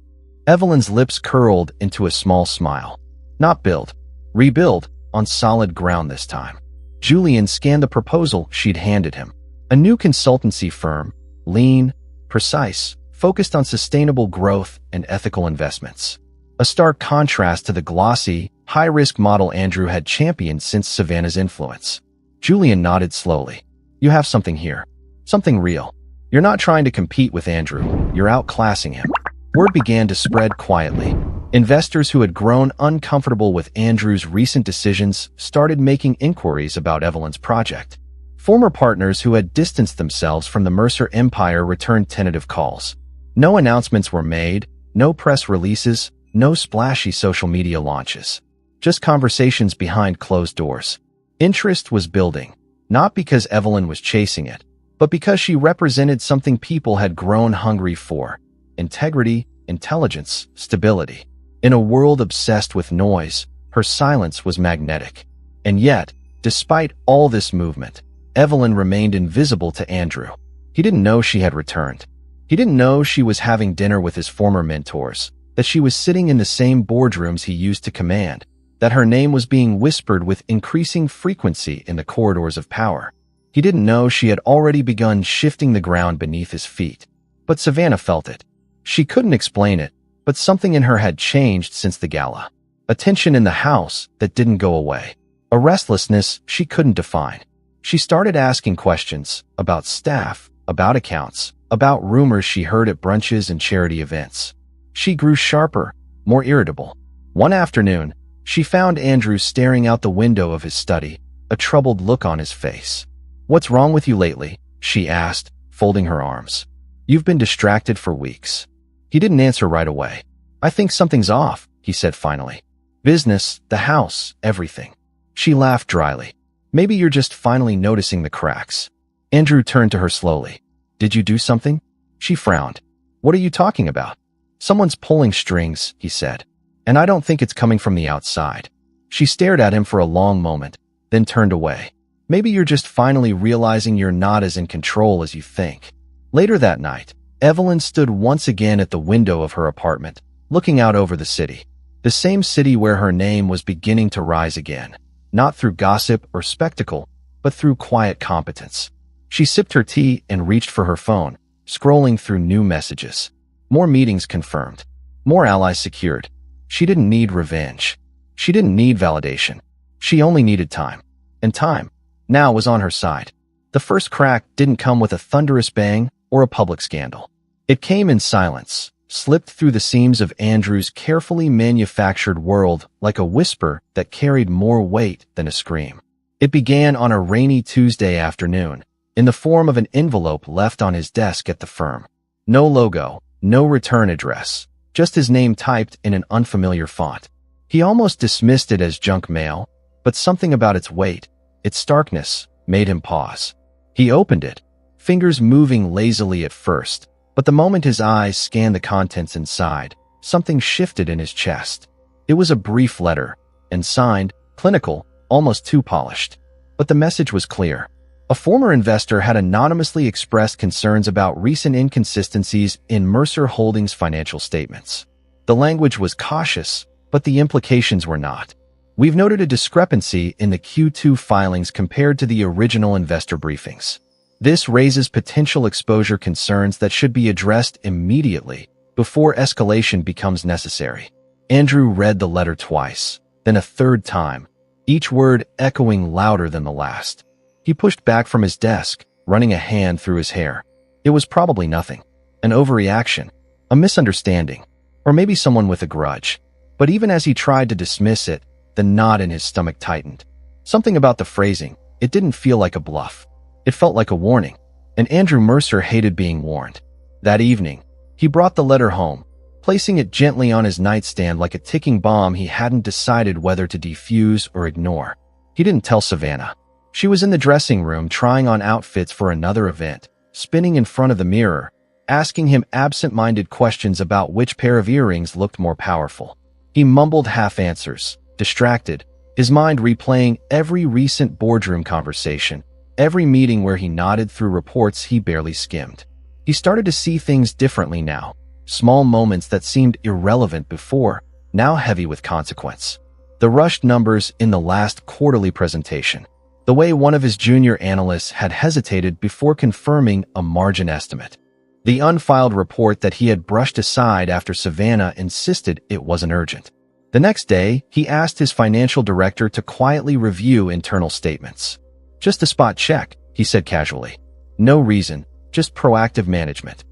Evelyn's lips curled into a small smile. Not build, rebuild, on solid ground this time. Julian scanned the proposal she'd handed him. A new consultancy firm, lean, precise, focused on sustainable growth and ethical investments. A stark contrast to the glossy, high-risk model Andrew had championed since Savannah's influence. Julian nodded slowly. "You have something here. Something real. You're not trying to compete with Andrew. You're outclassing him." Word began to spread quietly. Investors who had grown uncomfortable with Andrew's recent decisions started making inquiries about Evelyn's project. Former partners who had distanced themselves from the Mercer empire returned tentative calls. No announcements were made, no press releases, no splashy social media launches. Just conversations behind closed doors. Interest was building, not because Evelyn was chasing it, but because she represented something people had grown hungry for: integrity, intelligence, stability. In a world obsessed with noise, her silence was magnetic. And yet, despite all this movement, Evelyn remained invisible to Andrew. He didn't know she had returned. He didn't know she was having dinner with his former mentors, that she was sitting in the same boardrooms he used to command, that her name was being whispered with increasing frequency in the corridors of power. He didn't know she had already begun shifting the ground beneath his feet. But Savannah felt it. She couldn't explain it, but something in her had changed since the gala. A tension in the house that didn't go away. A restlessness she couldn't define. She started asking questions about staff, about accounts, about rumors she heard at brunches and charity events. She grew sharper, more irritable. One afternoon, she found Andrew staring out the window of his study, a troubled look on his face. "What's wrong with you lately?" she asked, folding her arms. "You've been distracted for weeks." He didn't answer right away. "I think something's off," he said finally. "Business, the house, everything." She laughed dryly. "Maybe you're just finally noticing the cracks." Andrew turned to her slowly. "Did you do something?" She frowned. "What are you talking about?" "Someone's pulling strings," he said. "And I don't think it's coming from the outside." She stared at him for a long moment, then turned away. "Maybe you're just finally realizing you're not as in control as you think." Later that night, Evelyn stood once again at the window of her apartment, looking out over the city. The same city where her name was beginning to rise again, not through gossip or spectacle, but through quiet competence. She sipped her tea and reached for her phone, scrolling through new messages. More meetings confirmed. More allies secured. She didn't need revenge. She didn't need validation. She only needed time. And time, now, was on her side. The first crack didn't come with a thunderous bang or a public scandal. It came in silence, slipped through the seams of Andrew's carefully manufactured world like a whisper that carried more weight than a scream. It began on a rainy Tuesday afternoon, in the form of an envelope left on his desk at the firm. No logo, no return address, just his name typed in an unfamiliar font. He almost dismissed it as junk mail, but something about its weight, its starkness, made him pause. He opened it, fingers moving lazily at first, but the moment his eyes scanned the contents inside, something shifted in his chest. It was a brief letter, and signed, clinical, almost too polished. But the message was clear. A former investor had anonymously expressed concerns about recent inconsistencies in Mercer Holdings' financial statements. The language was cautious, but the implications were not. "We've noted a discrepancy in the Q2 filings compared to the original investor briefings. This raises potential exposure concerns that should be addressed immediately before escalation becomes necessary." Andrew read the letter twice, then a third time, each word echoing louder than the last. He pushed back from his desk, running a hand through his hair. It was probably nothing. An overreaction, a misunderstanding, or maybe someone with a grudge. But even as he tried to dismiss it, The knot in his stomach tightened. Something about the phrasing, it didn't feel like a bluff. It felt like a warning, and Andrew Mercer hated being warned. That evening, he brought the letter home, placing it gently on his nightstand like a ticking bomb he hadn't decided whether to defuse or ignore. He didn't tell Savannah. She was in the dressing room trying on outfits for another event, spinning in front of the mirror, asking him absent-minded questions about which pair of earrings looked more powerful. He mumbled half-answers, distracted, his mind replaying every recent boardroom conversation, every meeting where he nodded through reports he barely skimmed. He started to see things differently now, small moments that seemed irrelevant before, now heavy with consequence. The rushed numbers in the last quarterly presentation, the way one of his junior analysts had hesitated before confirming a margin estimate, the unfiled report that he had brushed aside after Savannah insisted it wasn't urgent. The next day, he asked his financial director to quietly review internal statements. "Just a spot check," he said casually. "No reason, just proactive management."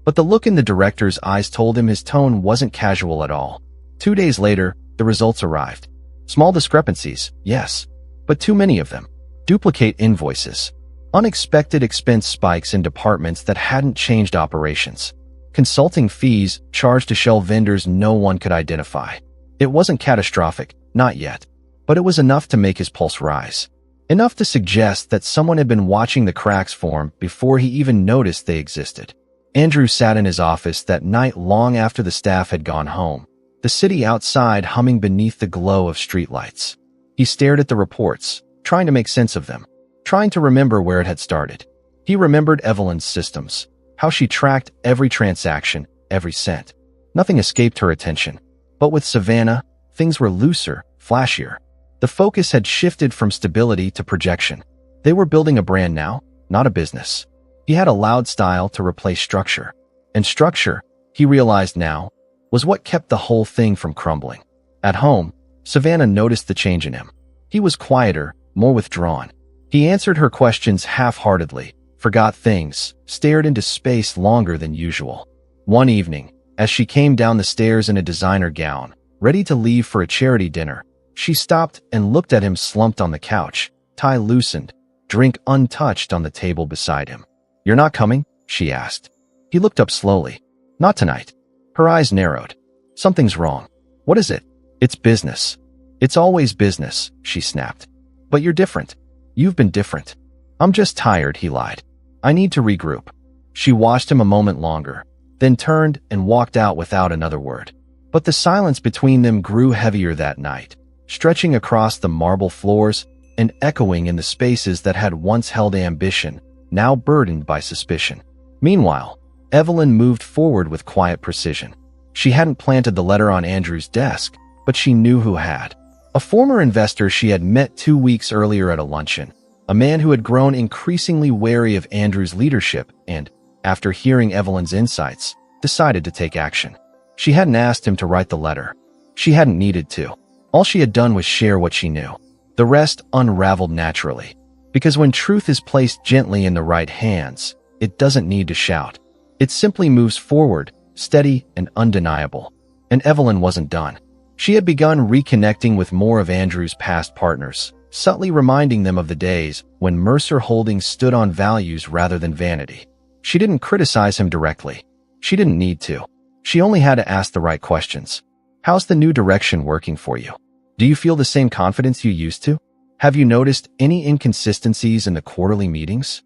But the look in the director's eyes told him his tone wasn't casual at all. 2 days later, the results arrived. Small discrepancies, yes, but too many of them. Duplicate invoices. Unexpected expense spikes in departments that hadn't changed operations. Consulting fees charged to shell vendors no one could identify. It wasn't catastrophic, not yet, but it was enough to make his pulse rise. Enough to suggest that someone had been watching the cracks form before he even noticed they existed. Andrew sat in his office that night long after the staff had gone home, the city outside humming beneath the glow of streetlights. He stared at the reports, trying to make sense of them, trying to remember where it had started. He remembered Evelyn's systems, how she tracked every transaction, every cent. Nothing escaped her attention. But with Savannah, things were looser, flashier. The focus had shifted from stability to projection. They were building a brand now, not a business. He had allowed style to replace structure. And structure, he realized now, was what kept the whole thing from crumbling. At home, Savannah noticed the change in him. He was quieter, more withdrawn. He answered her questions half-heartedly, forgot things, stared into space longer than usual. One evening, as she came down the stairs in a designer gown, ready to leave for a charity dinner, she stopped and looked at him slumped on the couch, tie loosened, drink untouched on the table beside him. "You're not coming?" she asked. He looked up slowly. "Not tonight." Her eyes narrowed. "Something's wrong." "What is it?" "It's business." "It's always business," she snapped. "But you're different. You've been different." "I'm just tired," he lied. "I need to regroup." She watched him a moment longer, then turned and walked out without another word. But the silence between them grew heavier that night, stretching across the marble floors and echoing in the spaces that had once held ambition, now burdened by suspicion. Meanwhile, Evelyn moved forward with quiet precision. She hadn't planted the letter on Andrew's desk, but she knew who had. A former investor she had met 2 weeks earlier at a luncheon, a man who had grown increasingly wary of Andrew's leadership and, after hearing Evelyn's insights, decided to take action. She hadn't asked him to write the letter. She hadn't needed to. All she had done was share what she knew. The rest unraveled naturally. Because when truth is placed gently in the right hands, it doesn't need to shout. It simply moves forward, steady and undeniable. And Evelyn wasn't done. She had begun reconnecting with more of Andrew's past partners, subtly reminding them of the days when Mercer Holdings stood on values rather than vanity. She didn't criticize him directly. She didn't need to. She only had to ask the right questions. "How's the new direction working for you? Do you feel the same confidence you used to? Have you noticed any inconsistencies in the quarterly meetings?"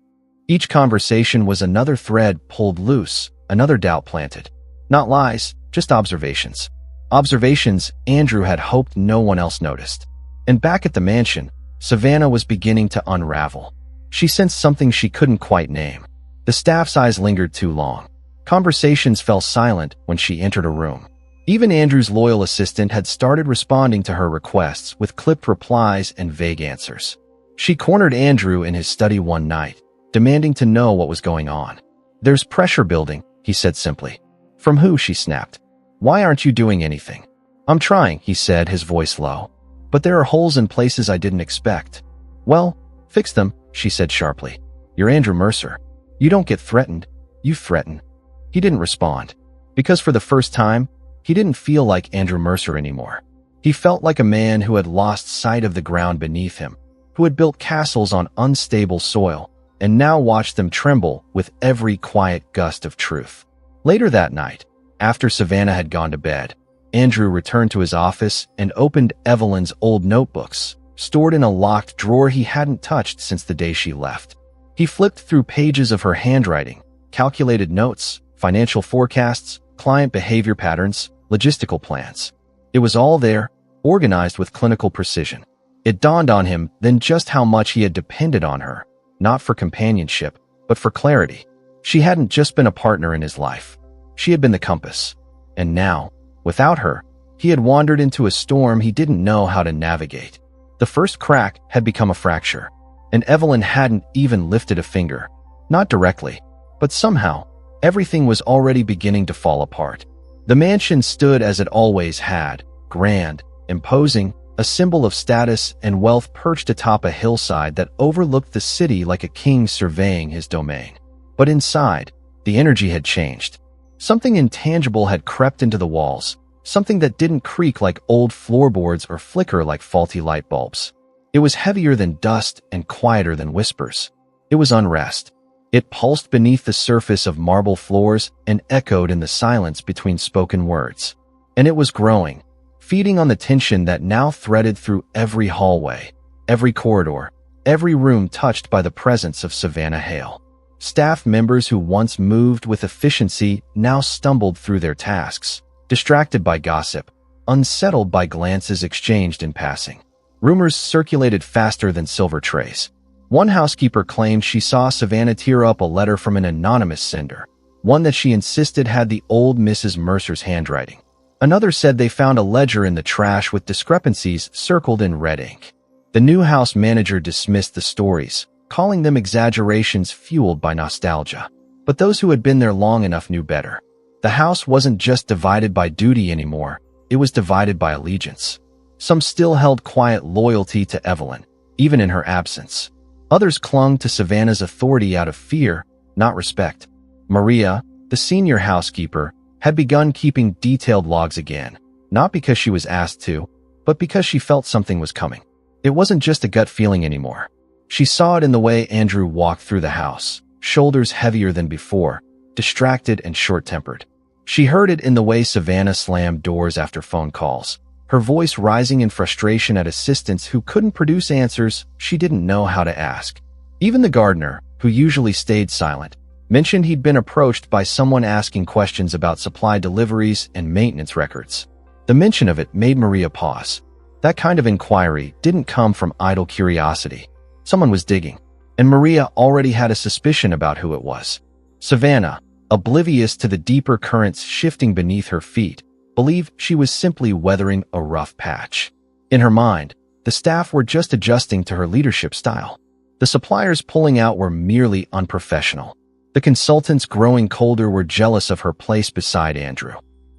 Each conversation was another thread pulled loose, another doubt planted. Not lies, just observations. Observations Andrew had hoped no one else noticed. And back at the mansion, Savannah was beginning to unravel. She sensed something she couldn't quite name. The staff's eyes lingered too long. Conversations fell silent when she entered a room. Even Andrew's loyal assistant had started responding to her requests with clipped replies and vague answers. She cornered Andrew in his study one night, demanding to know what was going on. "There's pressure building," he said simply. "From who?" she snapped. "Why aren't you doing anything?" "I'm trying," he said, his voice low. "But there are holes in places I didn't expect." "Well, fix them," she said sharply. "You're Andrew Mercer. You don't get threatened. You threaten." He didn't respond. Because for the first time, he didn't feel like Andrew Mercer anymore. He felt like a man who had lost sight of the ground beneath him, who had built castles on unstable soil, and now watched them tremble with every quiet gust of truth. Later that night, after Savannah had gone to bed, Andrew returned to his office and opened Evelyn's old notebooks, stored in a locked drawer he hadn't touched since the day she left. He flipped through pages of her handwriting, calculated notes, financial forecasts, client behavior patterns, logistical plans. It was all there, organized with clinical precision. It dawned on him then just how much he had depended on her, not for companionship, but for clarity. She hadn't just been a partner in his life. She had been the compass. And now, without her, he had wandered into a storm he didn't know how to navigate. The first crack had become a fracture, and Evelyn hadn't even lifted a finger. Not directly, but somehow, everything was already beginning to fall apart. The mansion stood as it always had, grand, imposing, a symbol of status and wealth perched atop a hillside that overlooked the city like a king surveying his domain. But inside, the energy had changed. Something intangible had crept into the walls, something that didn't creak like old floorboards or flicker like faulty light bulbs. It was heavier than dust and quieter than whispers. It was unrest. It pulsed beneath the surface of marble floors and echoed in the silence between spoken words. And it was growing, feeding on the tension that now threaded through every hallway, every corridor, every room touched by the presence of Savannah Hale. Staff members who once moved with efficiency now stumbled through their tasks, distracted by gossip, unsettled by glances exchanged in passing. Rumors circulated faster than silver trays. One housekeeper claimed she saw Savannah tear up a letter from an anonymous sender, one that she insisted had the old Mrs. Mercer's handwriting. Another said they found a ledger in the trash with discrepancies circled in red ink. The new house manager dismissed the stories, calling them exaggerations fueled by nostalgia. But those who had been there long enough knew better. The house wasn't just divided by duty anymore, it was divided by allegiance. Some still held quiet loyalty to Evelyn, even in her absence. Others clung to Savannah's authority out of fear, not respect. Maria, the senior housekeeper, had begun keeping detailed logs again, not because she was asked to, but because she felt something was coming. It wasn't just a gut feeling anymore. She saw it in the way Andrew walked through the house, shoulders heavier than before, distracted and short-tempered. She heard it in the way Savannah slammed doors after phone calls, her voice rising in frustration at assistants who couldn't produce answers she didn't know how to ask. Even the gardener, who usually stayed silent, mentioned he'd been approached by someone asking questions about supply deliveries and maintenance records. The mention of it made Maria pause. That kind of inquiry didn't come from idle curiosity. Someone was digging, and Maria already had a suspicion about who it was. Savannah, oblivious to the deeper currents shifting beneath her feet, believed she was simply weathering a rough patch. In her mind, the staff were just adjusting to her leadership style. The suppliers pulling out were merely unprofessional. The consultants growing colder were jealous of her place beside Andrew.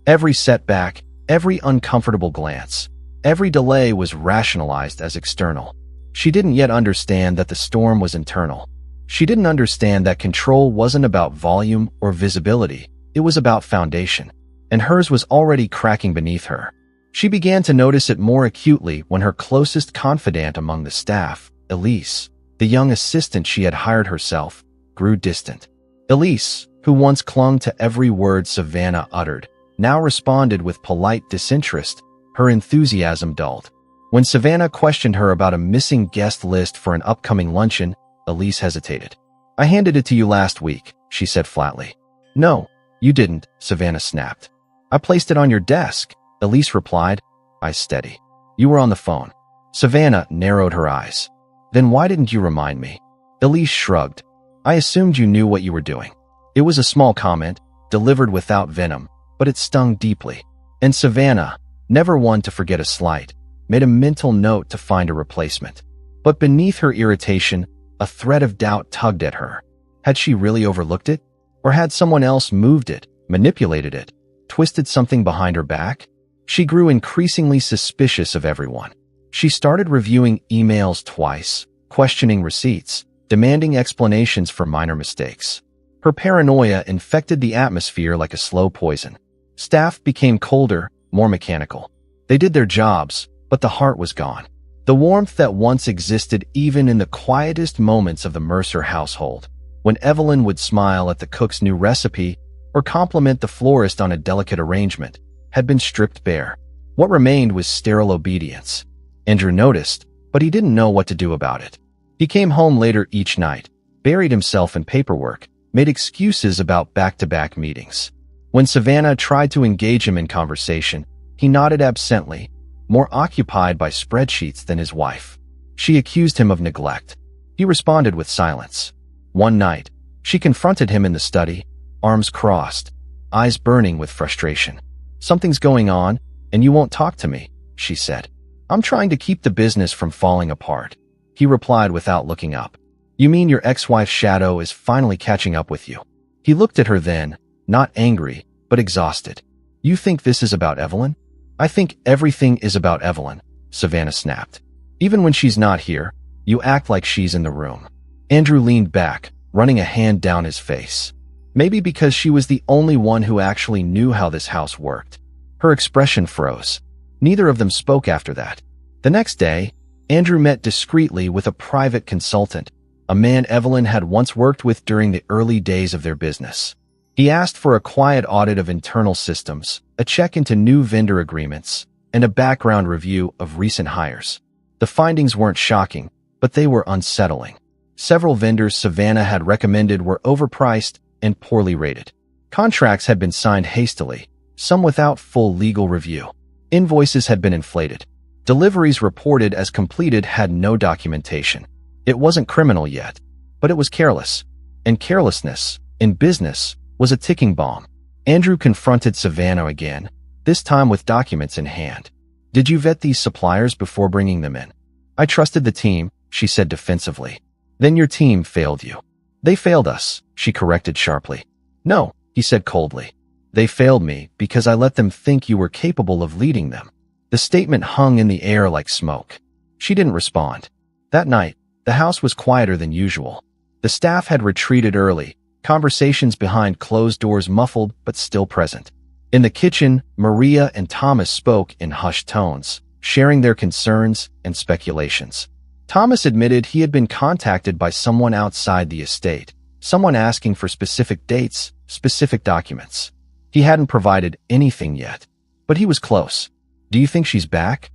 Every setback, every uncomfortable glance, every delay was rationalized as external. She didn't yet understand that the storm was internal. She didn't understand that control wasn't about volume or visibility, it was about foundation. And hers was already cracking beneath her. She began to notice it more acutely when her closest confidant among the staff, Elise, the young assistant she had hired herself, grew distant. Elise, who once clung to every word Savannah uttered, now responded with polite disinterest, her enthusiasm dulled. When Savannah questioned her about a missing guest list for an upcoming luncheon, Elise hesitated. "I handed it to you last week," she said flatly. "No, you didn't," Savannah snapped. "I placed it on your desk," Elise replied, eyes steady. "You were on the phone." Savannah narrowed her eyes. "Then why didn't you remind me?" Elise shrugged. "I assumed you knew what you were doing." It was a small comment, delivered without venom, but it stung deeply. And Savannah, never one to forget a slight, made a mental note to find a replacement. But beneath her irritation, a thread of doubt tugged at her. Had she really overlooked it? Or had someone else moved it, manipulated it, twisted something behind her back? She grew increasingly suspicious of everyone. She started reviewing emails twice, questioning receipts, demanding explanations for minor mistakes. Her paranoia infected the atmosphere like a slow poison. Staff became colder, more mechanical. They did their jobs, but the heart was gone. The warmth that once existed even in the quietest moments of the Mercer household, when Evelyn would smile at the cook's new recipe or compliment the florist on a delicate arrangement, had been stripped bare. What remained was sterile obedience. Andrew noticed, but he didn't know what to do about it. He came home later each night, buried himself in paperwork, made excuses about back-to-back meetings. When Savannah tried to engage him in conversation, he nodded absently, more occupied by spreadsheets than his wife. She accused him of neglect. He responded with silence. One night, she confronted him in the study, arms crossed, eyes burning with frustration. "Something's going on, and you won't talk to me," she said. "I'm trying to keep the business from falling apart," he replied without looking up. "You mean your ex-wife's shadow is finally catching up with you?" He looked at her then, not angry, but exhausted. "You think this is about Evelyn?" "I think everything is about Evelyn," Savannah snapped. "Even when she's not here, you act like she's in the room." Andrew leaned back, running a hand down his face. Maybe because she was the only one who actually knew how this house worked. Her expression froze. Neither of them spoke after that. The next day, Andrew met discreetly with a private consultant, a man Evelyn had once worked with during the early days of their business. He asked for a quiet audit of internal systems, a check into new vendor agreements, and a background review of recent hires. The findings weren't shocking, but they were unsettling. Several vendors Savannah had recommended were overpriced and poorly rated. Contracts had been signed hastily, some without full legal review. Invoices had been inflated. Deliveries reported as completed had no documentation. It wasn't criminal yet, but it was careless. And carelessness, in business, was a ticking bomb. Andrew confronted Savannah again, this time with documents in hand. "Did you vet these suppliers before bringing them in?" "I trusted the team," she said defensively. "Then your team failed you." "They failed us," she corrected sharply. "No," he said coldly. "They failed me because I let them think you were capable of leading them." The statement hung in the air like smoke. She didn't respond. That night, the house was quieter than usual. The staff had retreated early, conversations behind closed doors muffled but still present. In the kitchen, Maria and Thomas spoke in hushed tones, sharing their concerns and speculations. Thomas admitted he had been contacted by someone outside the estate, someone asking for specific dates, specific documents. He hadn't provided anything yet, but he was close. "Do you think she's back?"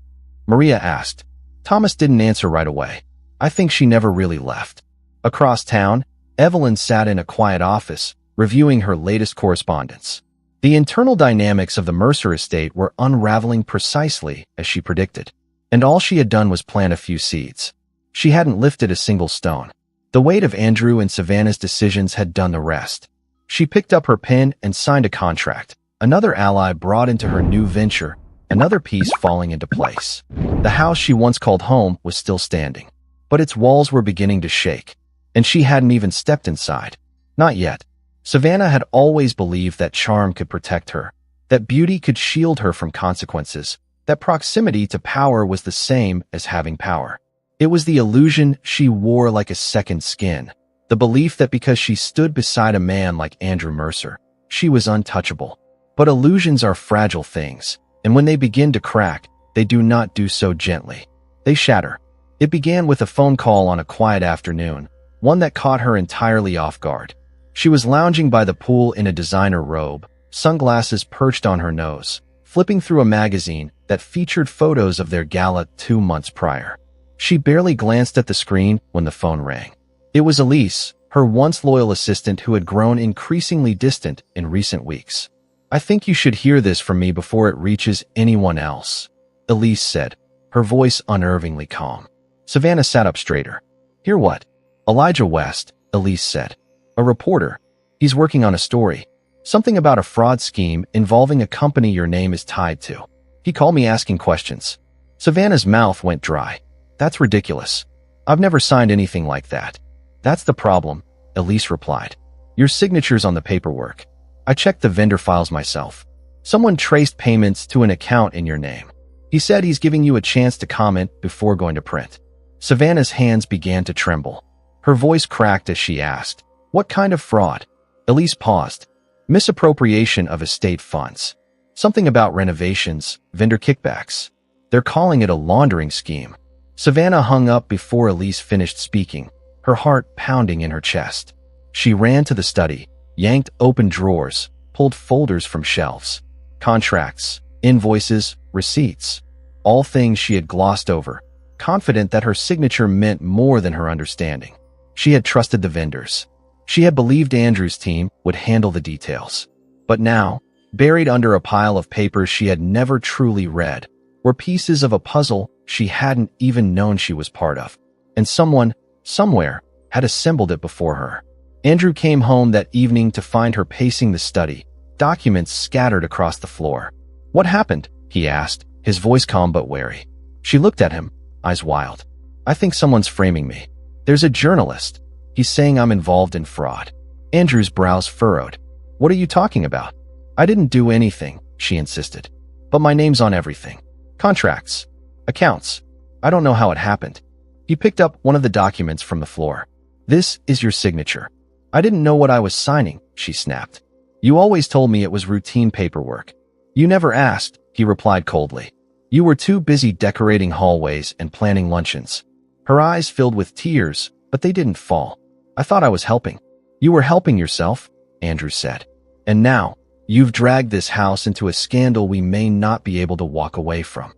Maria asked. Thomas didn't answer right away. "I think she never really left." Across town, Evelyn sat in a quiet office, reviewing her latest correspondence. The internal dynamics of the Mercer estate were unraveling precisely as she predicted, and all she had done was plant a few seeds. She hadn't lifted a single stone. The weight of Andrew and Savannah's decisions had done the rest. She picked up her pen and signed a contract, another ally brought into her new venture, another piece falling into place. The house she once called home was still standing, but its walls were beginning to shake, and she hadn't even stepped inside. Not yet. Savannah had always believed that charm could protect her, that beauty could shield her from consequences, that proximity to power was the same as having power. It was the illusion she wore like a second skin, the belief that because she stood beside a man like Andrew Mercer, she was untouchable. But illusions are fragile things, and when they begin to crack, they do not do so gently. They shatter. It began with a phone call on a quiet afternoon, one that caught her entirely off guard. She was lounging by the pool in a designer robe, sunglasses perched on her nose, flipping through a magazine that featured photos of their gala 2 months prior. She barely glanced at the screen when the phone rang. It was Elise, her once loyal assistant who had grown increasingly distant in recent weeks. "I think you should hear this from me before it reaches anyone else," Elise said, her voice unnervingly calm. Savannah sat up straighter. "Hear what?" "Elijah West," Elise said. "A reporter. He's working on a story. Something about a fraud scheme involving a company your name is tied to. He called me asking questions." Savannah's mouth went dry. "That's ridiculous. I've never signed anything like that." "That's the problem," Elise replied. "Your signature's on the paperwork. I checked the vendor files myself. Someone traced payments to an account in your name. He said he's giving you a chance to comment before going to print." Savannah's hands began to tremble. Her voice cracked as she asked, "What kind of fraud?" Elise paused. "Misappropriation of estate funds." Something about renovations, vendor kickbacks. They're calling it a laundering scheme. Savannah hung up before Elise finished speaking, her heart pounding in her chest. She ran to the study, yanked open drawers, pulled folders from shelves. Contracts, invoices, receipts. All things she had glossed over, confident that her signature meant more than her understanding. She had trusted the vendors. She had believed Andrew's team would handle the details. But now, buried under a pile of papers she had never truly read, were pieces of a puzzle she hadn't even known she was part of. And someone, somewhere, had assembled it before her. Andrew came home that evening to find her pacing the study, documents scattered across the floor. "What happened?" he asked, his voice calm but wary. She looked at him, eyes wild. "I think someone's framing me. There's a journalist. He's saying I'm involved in fraud." Andrew's brows furrowed. "What are you talking about?" "I didn't do anything," she insisted. "But my name's on everything. Contracts. Accounts. I don't know how it happened." He picked up one of the documents from the floor. "This is your signature." "I didn't know what I was signing," she snapped. "You always told me it was routine paperwork." "You never asked," he replied coldly. "You were too busy decorating hallways and planning luncheons." Her eyes filled with tears, but they didn't fall. "I thought I was helping." "You were helping yourself," Andrew said. "And now, you've dragged this house into a scandal we may not be able to walk away from."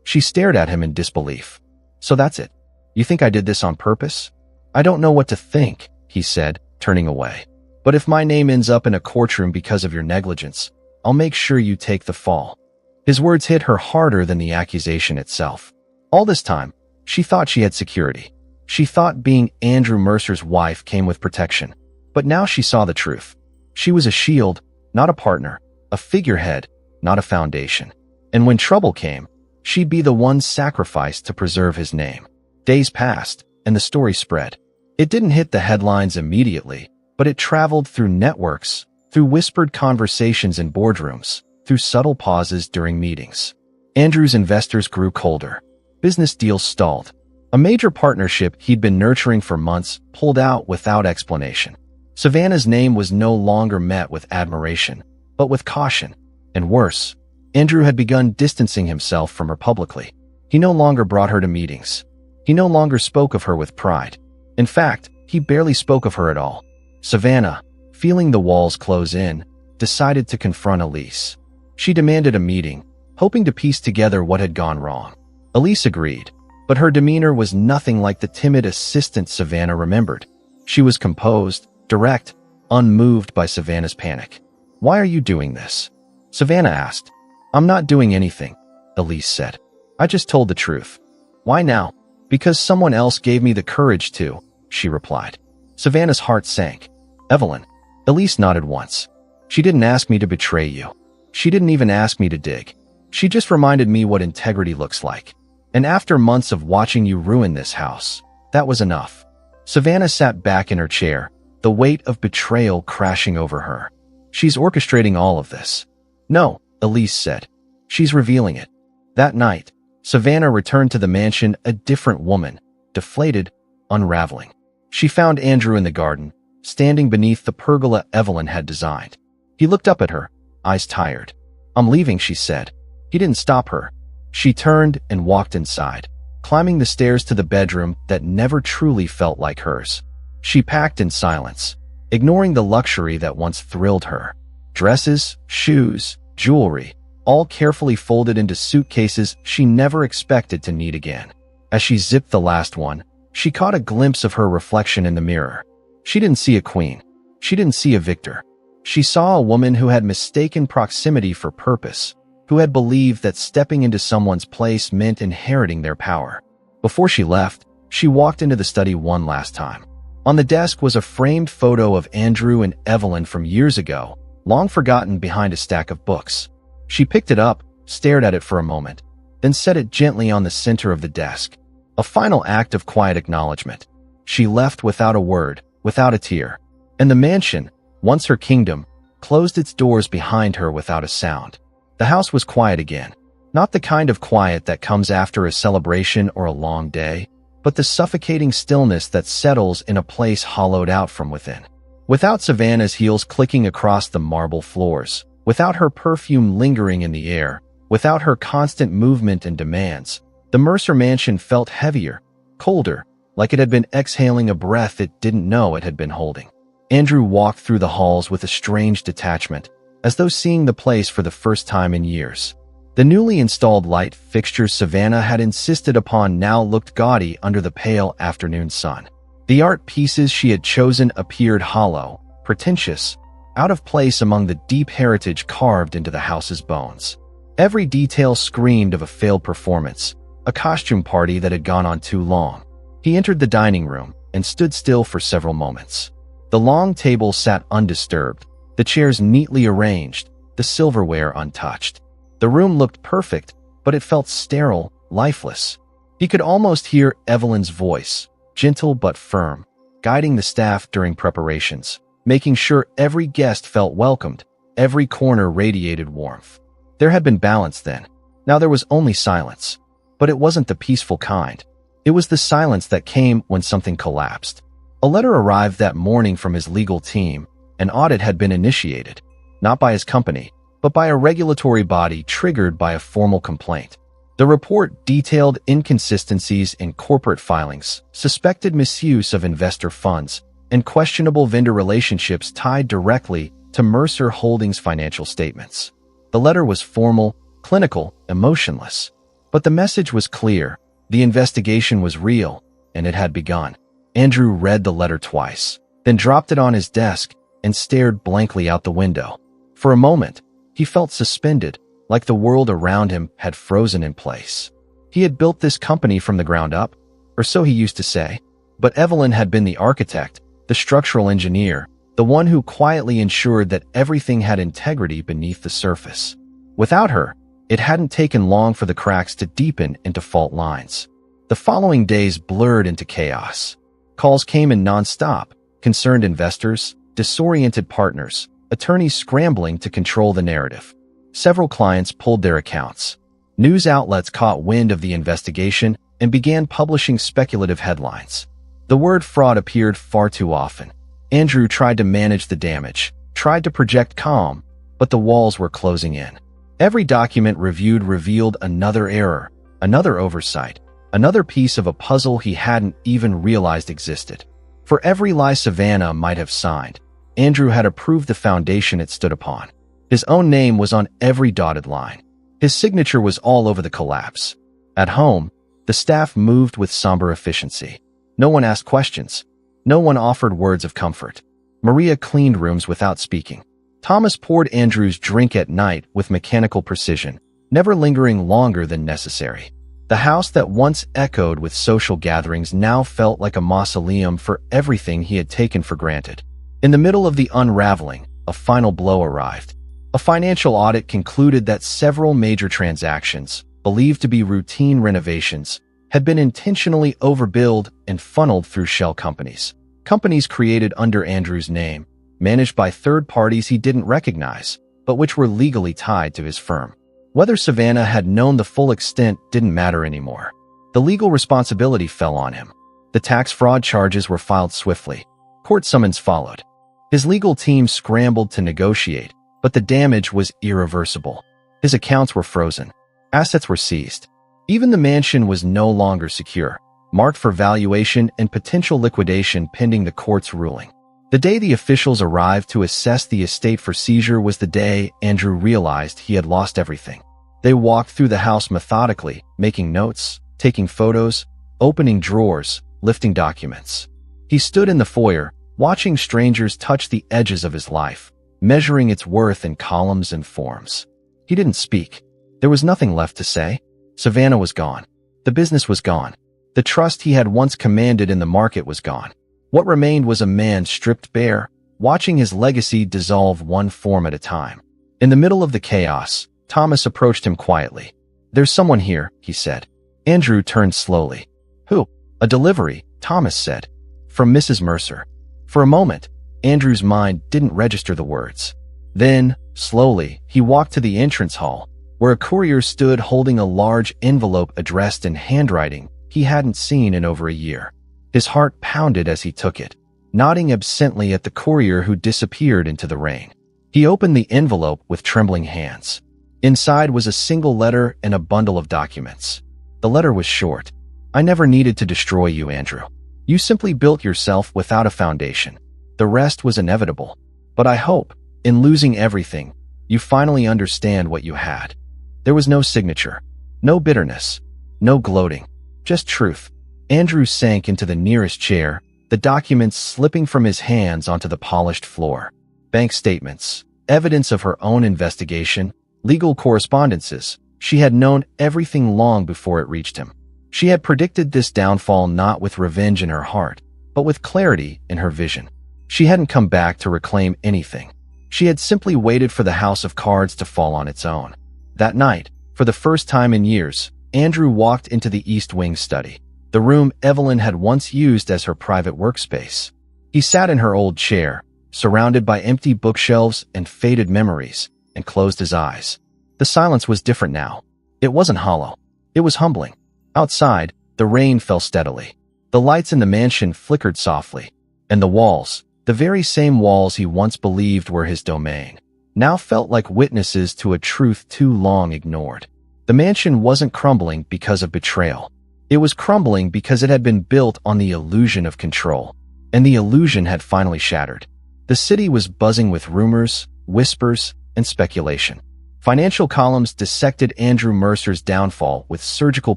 She stared at him in disbelief. "So that's it? You think I did this on purpose?" "I don't know what to think," he said, turning away. "But if my name ends up in a courtroom because of your negligence, I'll make sure you take the fall." His words hit her harder than the accusation itself. All this time, she thought she had security. She thought being Andrew Mercer's wife came with protection. But now she saw the truth. She was a shield, not a partner, a figurehead, not a foundation. And when trouble came, she'd be the one sacrificed to preserve his name. Days passed, and the story spread. It didn't hit the headlines immediately, but it traveled through networks, through whispered conversations in boardrooms, through subtle pauses during meetings. Andrew's investors grew colder. Business deals stalled. A major partnership he'd been nurturing for months pulled out without explanation. Savannah's name was no longer met with admiration, but with caution. And worse, Andrew had begun distancing himself from her publicly. He no longer brought her to meetings. He no longer spoke of her with pride. In fact, he barely spoke of her at all. Savannah, feeling the walls close in, decided to confront Elise. She demanded a meeting, hoping to piece together what had gone wrong. Elise agreed, but her demeanor was nothing like the timid assistant Savannah remembered. She was composed, direct, unmoved by Savannah's panic. "Why are you doing this?" Savannah asked. "I'm not doing anything," Elise said. "I just told the truth." "Why now?" "Because someone else gave me the courage to," she replied. Savannah's heart sank. "Evelyn." Elise nodded once. "She didn't ask me to betray you. She didn't even ask me to dig. She just reminded me what integrity looks like. And after months of watching you ruin this house, that was enough." Savannah sat back in her chair, the weight of betrayal crashing over her. "She's orchestrating all of this." "No," Elise said. "She's revealing it." That night, Savannah returned to the mansion a different woman, deflated, unraveling. She found Andrew in the garden, standing beneath the pergola Evelyn had designed. He looked up at her, eyes tired. "I'm leaving," she said. He didn't stop her. She turned and walked inside, climbing the stairs to the bedroom that never truly felt like hers. She packed in silence, ignoring the luxury that once thrilled her. Dresses, shoes, jewelry, all carefully folded into suitcases she never expected to need again. As she zipped the last one, she caught a glimpse of her reflection in the mirror. She didn't see a queen. She didn't see a victor. She saw a woman who had mistaken proximity for purpose, who had believed that stepping into someone's place meant inheriting their power. Before she left, she walked into the study one last time. On the desk was a framed photo of Andrew and Evelyn from years ago, long forgotten behind a stack of books. She picked it up, stared at it for a moment, then set it gently on the center of the desk. A final act of quiet acknowledgement. She left without a word, without a tear. And the mansion, once her kingdom, closed its doors behind her without a sound. The house was quiet again. Not the kind of quiet that comes after a celebration or a long day, but the suffocating stillness that settles in a place hollowed out from within. Without Savannah's heels clicking across the marble floors, Without her perfume lingering in the air, without her constant movement and demands, the Mercer mansion felt heavier, colder, like it had been exhaling a breath it didn't know it had been holding. Andrew walked through the halls with a strange detachment, as though seeing the place for the first time in years. The newly installed light fixtures Savannah had insisted upon now looked gaudy under the pale afternoon sun. The art pieces she had chosen appeared hollow, pretentious, out of place among the deep heritage carved into the house's bones. Every detail screamed of a failed performance, a costume party that had gone on too long. He entered the dining room and stood still for several moments. The long table sat undisturbed, the chairs neatly arranged, the silverware untouched. The room looked perfect, but it felt sterile, lifeless. He could almost hear Evelyn's voice, gentle but firm, guiding the staff during preparations, making sure every guest felt welcomed, every corner radiated warmth. There had been balance then. Now there was only silence. But it wasn't the peaceful kind. It was the silence that came when something collapsed. A letter arrived that morning from his legal team. An audit had been initiated, not by his company, but by a regulatory body triggered by a formal complaint. The report detailed inconsistencies in corporate filings, suspected misuse of investor funds, and questionable vendor relationships tied directly to Mercer Holdings' financial statements. The letter was formal, clinical, emotionless. But the message was clear. The investigation was real, and it had begun. Andrew read the letter twice, then dropped it on his desk and stared blankly out the window. For a moment, he felt suspended, like the world around him had frozen in place. He had built this company from the ground up, or so he used to say. But Evelyn had been the architect, the structural engineer, the one who quietly ensured that everything had integrity beneath the surface. Without her, it hadn't taken long for the cracks to deepen into fault lines. The following days blurred into chaos. Calls came in nonstop, concerned investors, disoriented partners, attorneys scrambling to control the narrative. Several clients pulled their accounts. News outlets caught wind of the investigation and began publishing speculative headlines. The word fraud appeared far too often. Andrew tried to manage the damage, tried to project calm, but the walls were closing in. Every document reviewed revealed another error, another oversight, another piece of a puzzle he hadn't even realized existed. For every lie Savannah might have signed, Andrew had approved the foundation it stood upon. His own name was on every dotted line. His signature was all over the collapse. At home, the staff moved with somber efficiency. No one asked questions. No one offered words of comfort. Maria cleaned rooms without speaking. Thomas poured Andrew's drink at night with mechanical precision, never lingering longer than necessary. The house that once echoed with social gatherings now felt like a mausoleum for everything he had taken for granted. In the middle of the unraveling, a final blow arrived. A financial audit concluded that several major transactions, believed to be routine renovations, had been intentionally overbilled and funneled through shell companies. Companies created under Andrew's name, managed by third parties he didn't recognize, but which were legally tied to his firm. Whether Savannah had known the full extent didn't matter anymore. The legal responsibility fell on him. The tax fraud charges were filed swiftly. Court summons followed. His legal team scrambled to negotiate, but the damage was irreversible. His accounts were frozen. Assets were seized. Even the mansion was no longer secure, marked for valuation and potential liquidation pending the court's ruling. The day the officials arrived to assess the estate for seizure was the day Andrew realized he had lost everything. They walked through the house methodically, making notes, taking photos, opening drawers, lifting documents. He stood in the foyer, watching strangers touch the edges of his life, measuring its worth in columns and forms. He didn't speak. There was nothing left to say. Savannah was gone. The business was gone. The trust he had once commanded in the market was gone. What remained was a man stripped bare, watching his legacy dissolve one form at a time. In the middle of the chaos, Thomas approached him quietly. "There's someone here," he said. Andrew turned slowly. "Who?" "A delivery," Thomas said. "From Mrs. Mercer." For a moment, Andrew's mind didn't register the words. Then, slowly, he walked to the entrance hall, where a courier stood holding a large envelope addressed in handwriting he hadn't seen in over a year. His heart pounded as he took it, nodding absently at the courier who disappeared into the rain. He opened the envelope with trembling hands. Inside was a single letter and a bundle of documents. The letter was short. "I never needed to destroy you, Andrew. You simply built yourself without a foundation. The rest was inevitable. But I hope, in losing everything, you finally understand what you had." There was no signature, no bitterness, no gloating, just truth. Andrew sank into the nearest chair, the documents slipping from his hands onto the polished floor. Bank statements, evidence of her own investigation, legal correspondences. She had known everything long before it reached him. She had predicted this downfall not with revenge in her heart, but with clarity in her vision. She hadn't come back to reclaim anything. She had simply waited for the house of cards to fall on its own. That night, for the first time in years, Andrew walked into the East Wing study, the room Evelyn had once used as her private workspace. He sat in her old chair, surrounded by empty bookshelves and faded memories, and closed his eyes. The silence was different now. It wasn't hollow. It was humbling. Outside, the rain fell steadily. The lights in the mansion flickered softly, and the walls, the very same walls he once believed were his domain, now felt like witnesses to a truth too long ignored. The mansion wasn't crumbling because of betrayal. It was crumbling because it had been built on the illusion of control, and the illusion had finally shattered. The city was buzzing with rumors, whispers, and speculation. Financial columns dissected Andrew Mercer's downfall with surgical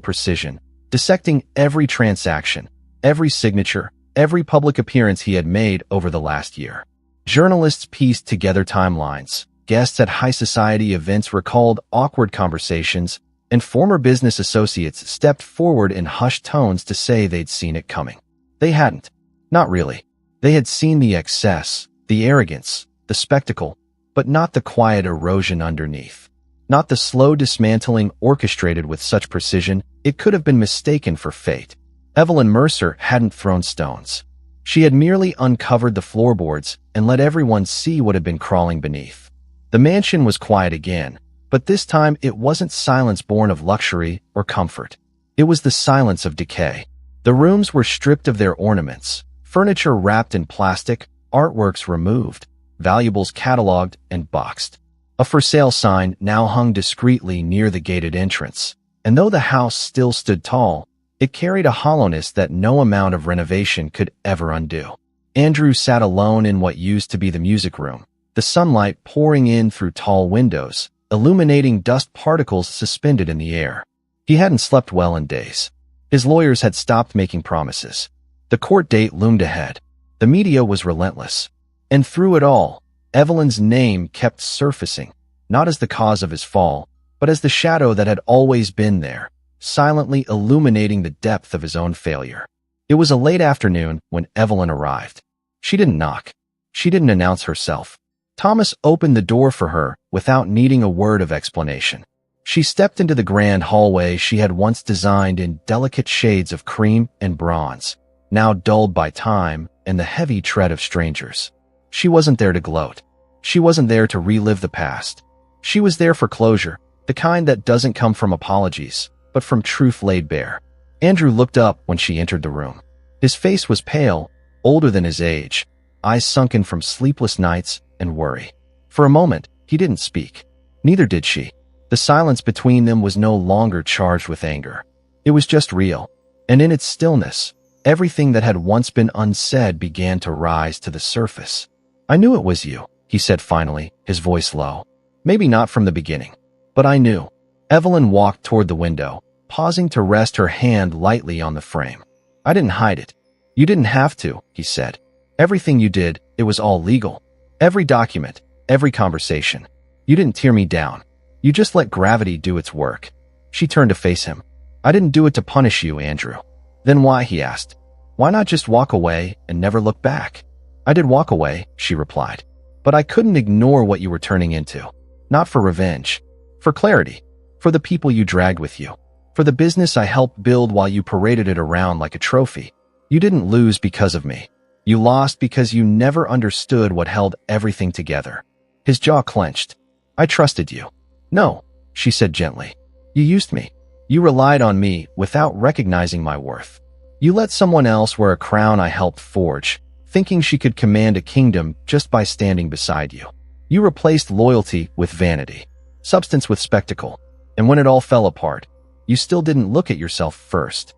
precision, dissecting every transaction, every signature, every public appearance he had made over the last year. Journalists pieced together timelines, guests at high society events recalled awkward conversations, and former business associates stepped forward in hushed tones to say they'd seen it coming. They hadn't. Not really. They had seen the excess, the arrogance, the spectacle, but not the quiet erosion underneath. Not the slow dismantling orchestrated with such precision it could have been mistaken for fate. Evelyn Mercer hadn't thrown stones. She had merely uncovered the floorboards and let everyone see what had been crawling beneath. The mansion was quiet again, but this time it wasn't silence born of luxury or comfort. It was the silence of decay. The rooms were stripped of their ornaments, furniture wrapped in plastic, artworks removed, valuables cataloged and boxed. A for sale sign now hung discreetly near the gated entrance, and though the house still stood tall, it carried a hollowness that no amount of renovation could ever undo. Andrew sat alone in what used to be the music room, the sunlight pouring in through tall windows, illuminating dust particles suspended in the air. He hadn't slept well in days. His lawyers had stopped making promises. The court date loomed ahead. The media was relentless. And through it all, Evelyn's name kept surfacing, not as the cause of his fall, but as the shadow that had always been there, silently illuminating the depth of his own failure. It was a late afternoon when Evelyn arrived. She didn't knock. She didn't announce herself. Thomas opened the door for her without needing a word of explanation. She stepped into the grand hallway she had once designed in delicate shades of cream and bronze, now dulled by time and the heavy tread of strangers. She wasn't there to gloat. She wasn't there to relive the past. She was there for closure, the kind that doesn't come from apologies, but from truth laid bare. Andrew looked up when she entered the room. His face was pale, older than his age, eyes sunken from sleepless nights and worry. For a moment, he didn't speak. Neither did she. The silence between them was no longer charged with anger. It was just real, and in its stillness, everything that had once been unsaid began to rise to the surface. "I knew it was you," he said finally, his voice low. "Maybe not from the beginning, but I knew." Evelyn walked toward the window, pausing to rest her hand lightly on the frame. "I didn't hide it. You didn't have to," he said. "Everything you did, it was all legal. Every document, every conversation. You didn't tear me down. You just let gravity do its work." She turned to face him. "I didn't do it to punish you, Andrew." "Then why?" he asked. "Why not just walk away and never look back?" "I did walk away," she replied. "But I couldn't ignore what you were turning into. Not for revenge. For clarity. For the people you dragged with you. For the business I helped build while you paraded it around like a trophy. You didn't lose because of me. You lost because you never understood what held everything together." His jaw clenched. "I trusted you." "No," she said gently. "You used me. You relied on me without recognizing my worth. You let someone else wear a crown I helped forge, thinking she could command a kingdom just by standing beside you. You replaced loyalty with vanity, substance with spectacle, and when it all fell apart, you still didn't look at yourself first.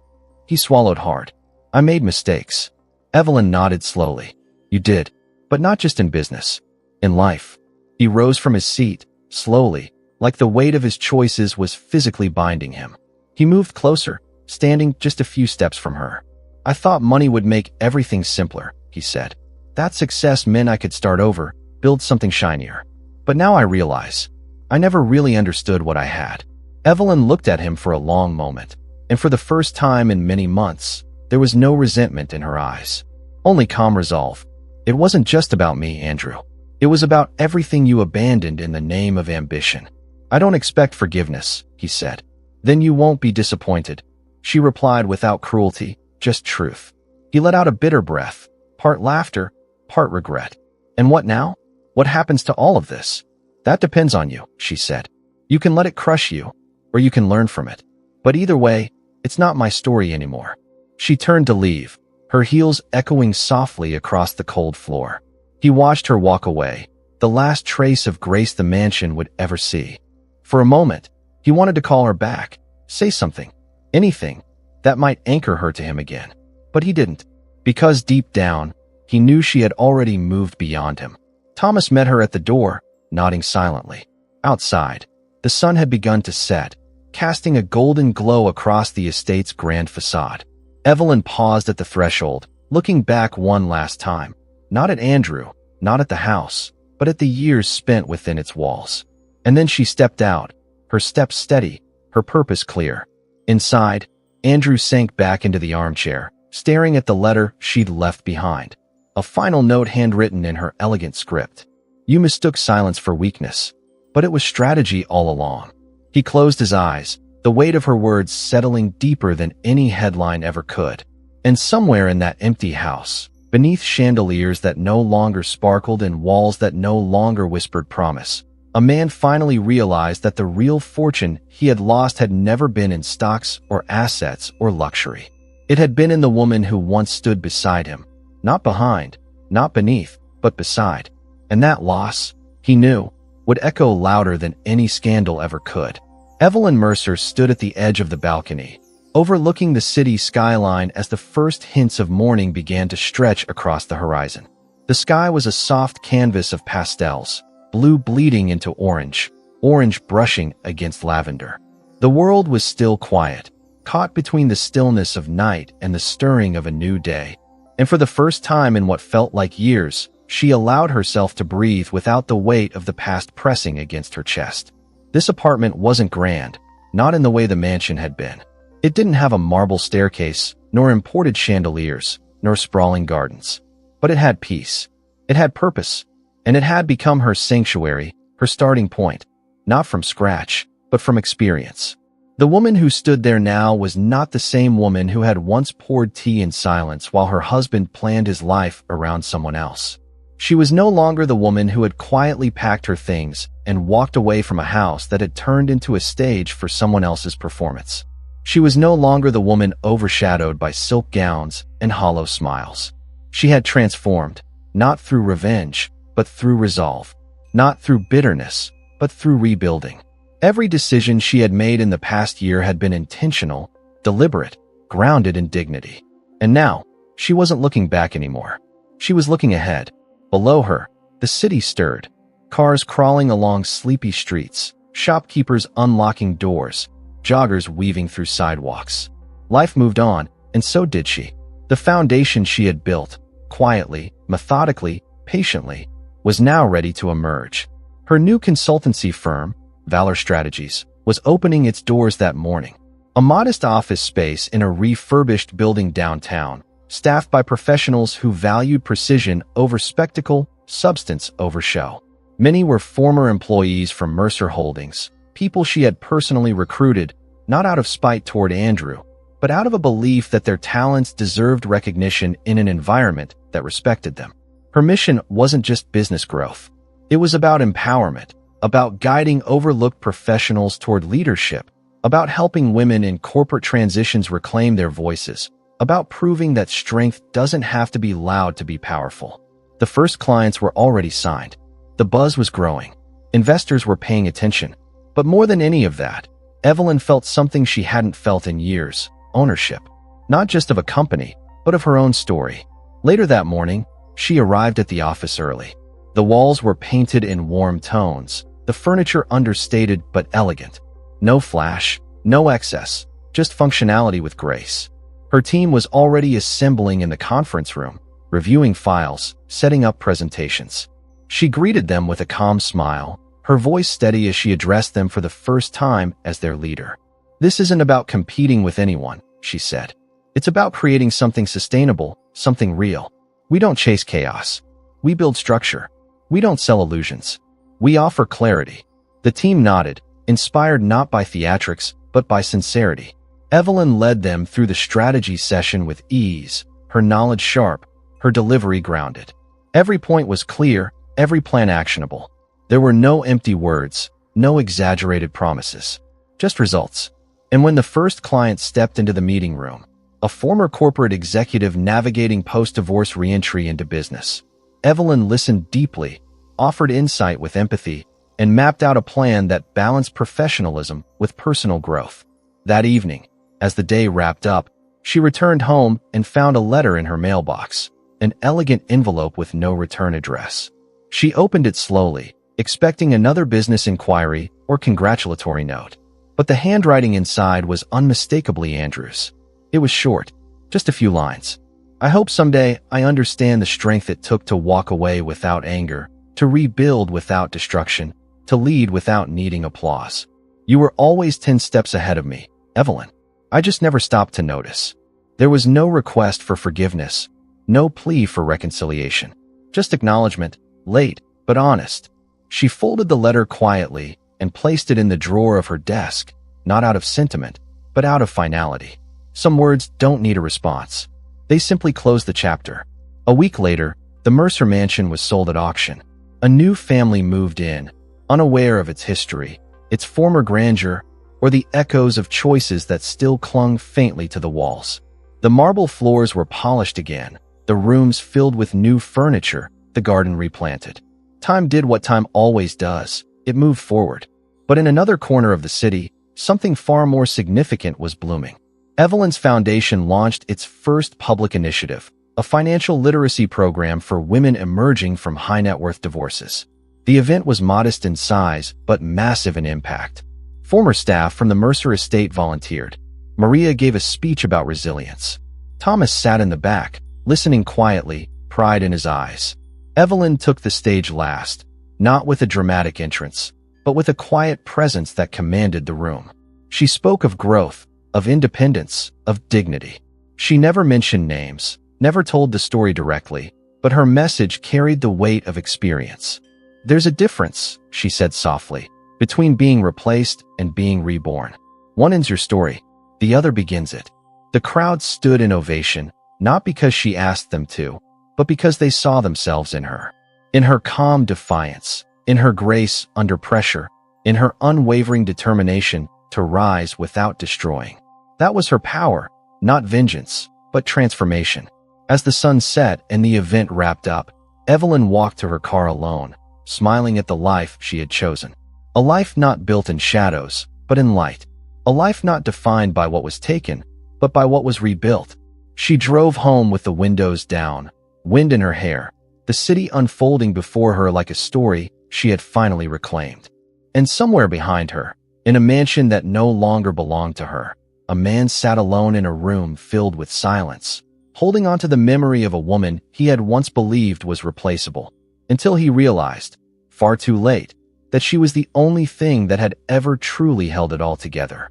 He swallowed hard. I made mistakes. Evelyn nodded slowly. You did, but not just in business. In life. He rose from his seat, slowly, like the weight of his choices was physically binding him. He moved closer, standing just a few steps from her. I thought money would make everything simpler, he said. That success meant I could start over, build something shinier. But now I realize, I never really understood what I had. Evelyn looked at him for a long moment, and for the first time in many months, there was no resentment in her eyes. Only calm resolve. It wasn't just about me, Andrew. It was about everything you abandoned in the name of ambition. I don't expect forgiveness, he said. Then you won't be disappointed. She replied without cruelty, just truth. He let out a bitter breath, part laughter, part regret. And what now? What happens to all of this? That depends on you, she said. You can let it crush you, or you can learn from it. But either way, it's not my story anymore. She turned to leave, her heels echoing softly across the cold floor. He watched her walk away, the last trace of grace the mansion would ever see. For a moment, he wanted to call her back, say something, anything, that might anchor her to him again. But he didn't, because deep down, he knew she had already moved beyond him. Thomas met her at the door, nodding silently. Outside, the sun had begun to set, casting a golden glow across the estate's grand facade. Evelyn paused at the threshold, looking back one last time. Not at Andrew, not at the house, but at the years spent within its walls. And then she stepped out, her steps steady, her purpose clear. Inside, Andrew sank back into the armchair, staring at the letter she'd left behind. A final note handwritten in her elegant script. You mistook silence for weakness, but it was strategy all along. He closed his eyes, the weight of her words settling deeper than any headline ever could. And somewhere in that empty house, beneath chandeliers that no longer sparkled and walls that no longer whispered promise, a man finally realized that the real fortune he had lost had never been in stocks or assets or luxury. It had been in the woman who once stood beside him, not behind, not beneath, but beside. And that loss, he knew, would echo louder than any scandal ever could. Evelyn Mercer stood at the edge of the balcony, overlooking the city skyline as the first hints of morning began to stretch across the horizon. The sky was a soft canvas of pastels, blue bleeding into orange, orange brushing against lavender. The world was still quiet, caught between the stillness of night and the stirring of a new day. And for the first time in what felt like years, she allowed herself to breathe without the weight of the past pressing against her chest. This apartment wasn't grand, not in the way the mansion had been. It didn't have a marble staircase, nor imported chandeliers, nor sprawling gardens. But it had peace. It had purpose. And it had become her sanctuary, her starting point, not from scratch, but from experience. The woman who stood there now was not the same woman who had once poured tea in silence while her husband planned his life around someone else. She was no longer the woman who had quietly packed her things and walked away from a house that had turned into a stage for someone else's performance. She was no longer the woman overshadowed by silk gowns and hollow smiles. She had transformed, not through revenge, but through resolve. Not through bitterness, but through rebuilding. Every decision she had made in the past year had been intentional, deliberate, grounded in dignity. And now, she wasn't looking back anymore. She was looking ahead. Below her, the city stirred. Cars crawling along sleepy streets, shopkeepers unlocking doors, joggers weaving through sidewalks. Life moved on, and so did she. The foundation she had built, quietly, methodically, patiently, was now ready to emerge. Her new consultancy firm, Valor Strategies, was opening its doors that morning. A modest office space in a refurbished building downtown, staffed by professionals who valued precision over spectacle, substance over show. Many were former employees from Mercer Holdings, people she had personally recruited, not out of spite toward Andrew, but out of a belief that their talents deserved recognition in an environment that respected them. Her mission wasn't just business growth. It was about empowerment, about guiding overlooked professionals toward leadership, about helping women in corporate transitions reclaim their voices, about proving that strength doesn't have to be loud to be powerful. The first clients were already signed. The buzz was growing. Investors were paying attention. But more than any of that, Evelyn felt something she hadn't felt in years: ownership. Not just of a company, but of her own story. Later that morning, she arrived at the office early. The walls were painted in warm tones, the furniture understated but elegant. No flash, no excess, just functionality with grace. Her team was already assembling in the conference room, reviewing files, setting up presentations. She greeted them with a calm smile, her voice steady as she addressed them for the first time as their leader. "This isn't about competing with anyone," she said. "It's about creating something sustainable, something real. We don't chase chaos. We build structure. We don't sell illusions. We offer clarity." The team nodded, inspired not by theatrics, but by sincerity. Evelyn led them through the strategy session with ease, her knowledge sharp, her delivery grounded. Every point was clear, every plan actionable. There were no empty words, no exaggerated promises, just results. And when the first client stepped into the meeting room, a former corporate executive navigating post-divorce reentry into business, Evelyn listened deeply, offered insight with empathy, and mapped out a plan that balanced professionalism with personal growth. That evening, as the day wrapped up, she returned home and found a letter in her mailbox, an elegant envelope with no return address. She opened it slowly, expecting another business inquiry or congratulatory note. But the handwriting inside was unmistakably Andrew's. It was short, just a few lines. "I hope someday I understand the strength it took to walk away without anger, to rebuild without destruction, to lead without needing applause. You were always 10 steps ahead of me, Evelyn. I just never stopped to notice." There was no request for forgiveness, no plea for reconciliation, just acknowledgement, late but honest. She folded the letter quietly and placed it in the drawer of her desk, not out of sentiment, but out of finality. Some words don't need a response. They simply close the chapter. A week later, the Mercer mansion was sold at auction. A new family moved in, unaware of its history, its former grandeur, or the echoes of choices that still clung faintly to the walls. The marble floors were polished again, the rooms filled with new furniture, the garden replanted. Time did what time always does. It moved forward. But in another corner of the city, something far more significant was blooming. Evelyn's Foundation launched its first public initiative, a financial literacy program for women emerging from high-net-worth divorces. The event was modest in size, but massive in impact. Former staff from the Mercer estate volunteered. Maria gave a speech about resilience. Thomas sat in the back, listening quietly, pride in his eyes. Evelyn took the stage last, not with a dramatic entrance, but with a quiet presence that commanded the room. She spoke of growth, of independence, of dignity. She never mentioned names, never told the story directly, but her message carried the weight of experience. "There's a difference," she said softly, "between being replaced and being reborn. One ends your story, the other begins it." The crowd stood in ovation, not because she asked them to, but because they saw themselves in her. In her calm defiance, in her grace under pressure, in her unwavering determination to rise without destroying. That was her power, not vengeance, but transformation. As the sun set and the event wrapped up, Evelyn walked to her car alone, smiling at the life she had chosen. A life not built in shadows, but in light. A life not defined by what was taken, but by what was rebuilt. She drove home with the windows down, wind in her hair, the city unfolding before her like a story she had finally reclaimed. And somewhere behind her, in a mansion that no longer belonged to her, a man sat alone in a room filled with silence, holding on to the memory of a woman he had once believed was replaceable, until he realized, far too late, that she was the only thing that had ever truly held it all together.